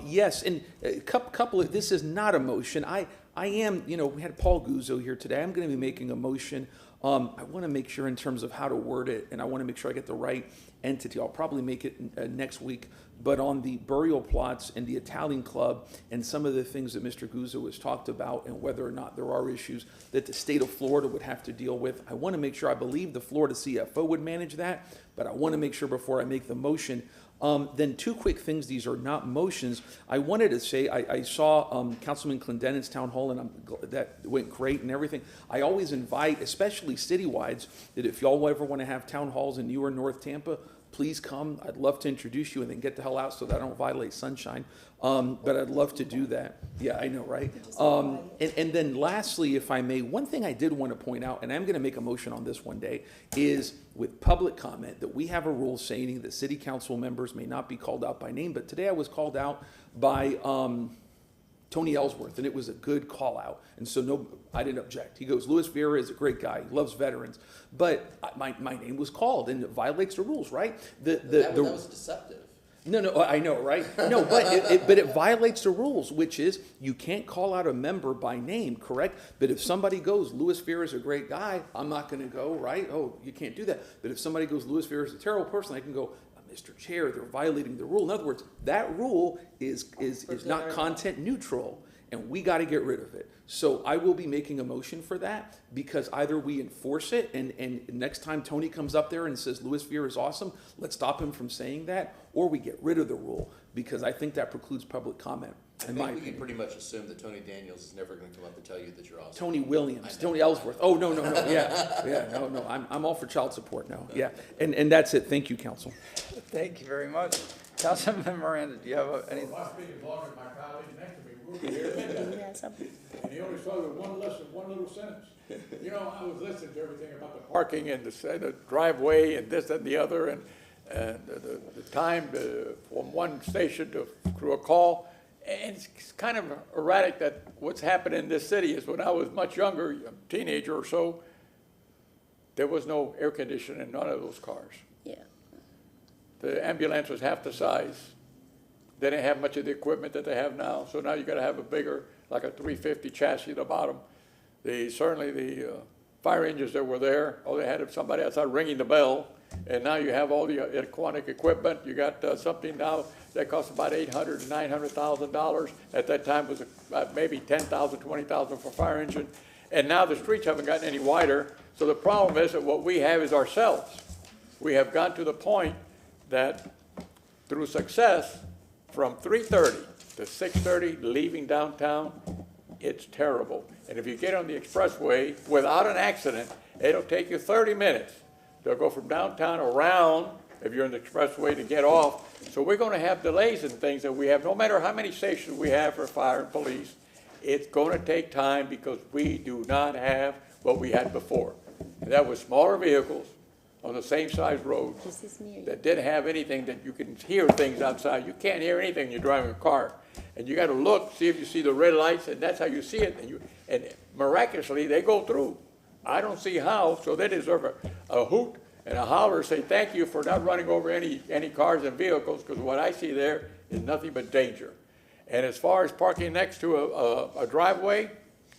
Speaker 4: Yes, and a couple of, this is not a motion. I am, we had Paul Guzzo here today. I'm going to be making a motion. I want to make sure in terms of how to word it, and I want to make sure I get the right entity. I'll probably make it next week, but on the burial plots and the Italian Club and some of the things that Mr. Guzzo has talked about, and whether or not there are issues that the state of Florida would have to deal with. I want to make sure, I believe the Florida CFO would manage that, but I want to make sure before I make the motion. Then 2 quick things. These are not motions. I wanted to say, I saw Councilman Clendenin's town hall, and that went great and everything. I always invite, especially citywides, that if y'all ever want to have town halls in New or North Tampa, please come. I'd love to introduce you and then get the hell out so that I don't violate sunshine. But I'd love to do that. Yeah, I know, right? And then lastly, if I may, one thing I did want to point out, and I'm going to make a motion on this one day, is with public comment that we have a rule saying that city council members may not be called out by name. But today I was called out by Tony Ellsworth, and it was a good call out. And so no, I didn't object. He goes, Luis Vieira is a great guy. He loves veterans. But my name was called, and it violates the rules, right?
Speaker 3: That was deceptive.
Speaker 4: No, I know, right? No, but it violates the rules, which is you can't call out a member by name, correct? But if somebody goes, Luis Vieira is a great guy, I'm not going to go, right? Oh, you can't do that. But if somebody goes, Luis Vieira is a terrible person, I can go, Mr. Chair, they're violating the rule. In other words, that rule is not content neutral, and we got to get rid of it. So I will be making a motion for that, because either we enforce it, and next time Tony comes up there and says Luis Vieira is awesome, let's stop him from saying that, or we get rid of the rule, because I think that precludes public comment.
Speaker 3: I think we can pretty much assume that Tony Daniels is never going to come up and tell you that you're awesome.
Speaker 4: Tony Williams, Tony Ellsworth. Oh, no, no, I'm all for child support now. Yeah, and that's it. Thank you, council.
Speaker 1: Thank you very much. Councilman Miranda, do you have any?
Speaker 11: Well, I speak as long as my colleague next to me, we'll be here at midnight. And he only started with one little sentence. You know, I was listening to everything about the parking and the driveway and this and the other, and the time from one station to a call. And it's kind of erratic that what's happened in this city is when I was much younger, a teenager or so, there was no air conditioning in none of those cars.
Speaker 10: Yeah.
Speaker 11: The ambulance was half the size. They didn't have much of the equipment that they have now. So now you got to have a bigger, like a 350 chassis at the bottom. Certainly the fire engines that were there, all they had somebody outside ringing the bell. And now you have all the aquatic equipment. You got something now. that cost about $800,000 to $900,000. At that time was maybe $10,000, $20,000 for fire engine. And now the streets haven't gotten any wider. So the problem is that what we have is ourselves. We have gotten to the point that through success, from 3:30 to 6:30, leaving downtown, it's terrible. And if you get on the expressway without an accident, it'll take you 30 minutes. They'll go from downtown around, if you're in the expressway, to get off. So we're gonna have delays in things that we have, no matter how many stations we have for fire and police. It's gonna take time because we do not have what we had before. And that was smaller vehicles on the same size roads that didn't have anything that you can hear things outside. You can't hear anything when you're driving a car. And you gotta look, see if you see the red lights, and that's how you see it. And miraculously, they go through. I don't see how, so they deserve a hoot and a holler, say thank you for not running over any cars and vehicles, because what I see there is nothing but danger. And as far as parking next to a driveway,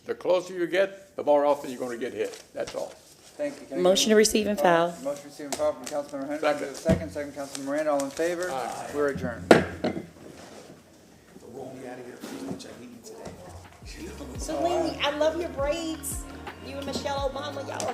Speaker 11: the closer you get, the more often you're gonna get hit. That's all.
Speaker 1: Thank you. Can I
Speaker 10: Motion
Speaker 1: get
Speaker 10: to receive and file.
Speaker 1: Motion to receive and file from Councilmember Henry.
Speaker 11: Second.
Speaker 1: Second, Councilmember Miranda, all in favor?
Speaker 11: Aye.
Speaker 1: We're adjourned.
Speaker 4: Roll me out of here, which I need today.
Speaker 10: Celine, I love your braids. You and Michelle Obama, y'all.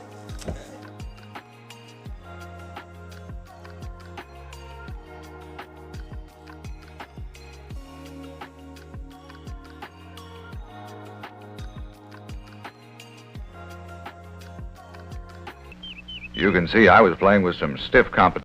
Speaker 14: You can see I was playing with some stiff competition.